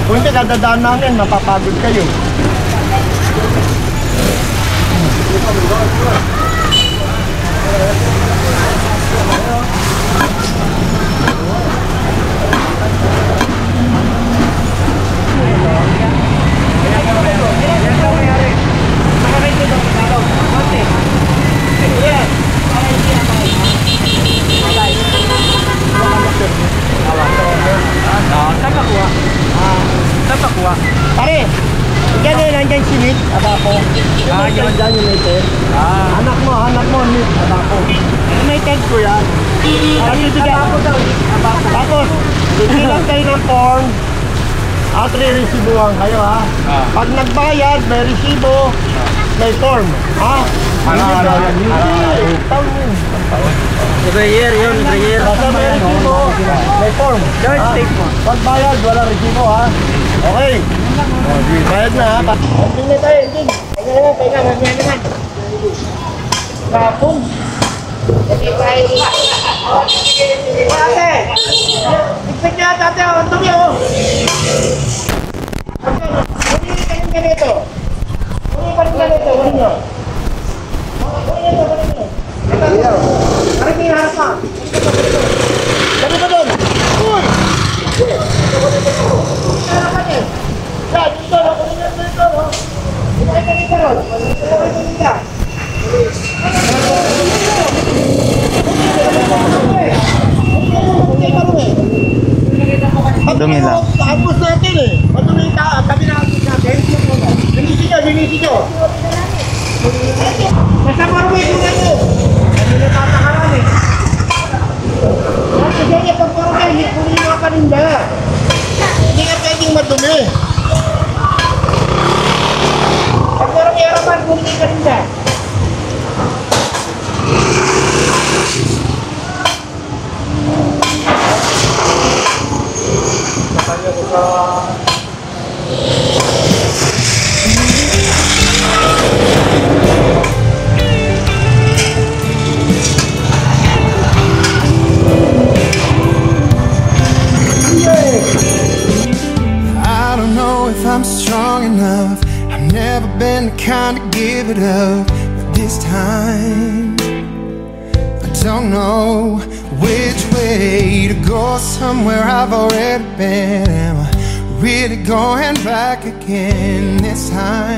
Kung hindi, dadadaan namin, mapapagod kayo. Pare, dyan eh, nandyan si Nick, abako. Yun dyan United. Anak mo, Nick, abako. United ko yan. Abako daw, abako. Tapos, bilang kayo ng form, at re-resibuhan kayo ha. Pag nagbayad, may resibo, may form. Ha? Taon yun. Reyer yun, reyer. Basta may resibo, may form. Pag bayad, wala resibo ha. Okay. Bayad na ha. Tingin na tayo, Tingin. Pahinga, mamaya naman. Kapong. Sige, kahit iba. Ate! Tigpit niya ate, ang dumi o. Huli ka rin ganito. Huli ka rin ganito, huli nyo. Huli nyo, huli nyo. Parang may harap na. Sabi ba doon? Uy! Ya, dito, huli nyo dito. Huli ka dito ron. Huli ka. Dumi lang. Tapos natin eh. Madumi ka, tabi na natin. Binisi nyo. Nasa marway ko na nyo. Hindi na tatakaran eh. Kasi ganyan pag marway, huli nga pa rin ba? Hindi nga pwedeng madumi. Pag marway harapan, huli ka rin ba? I don't know if I'm strong enough. I've never been the kind to give it up, but this time I don't know which way to go. Somewhere I've already been. Am I really going back again this time?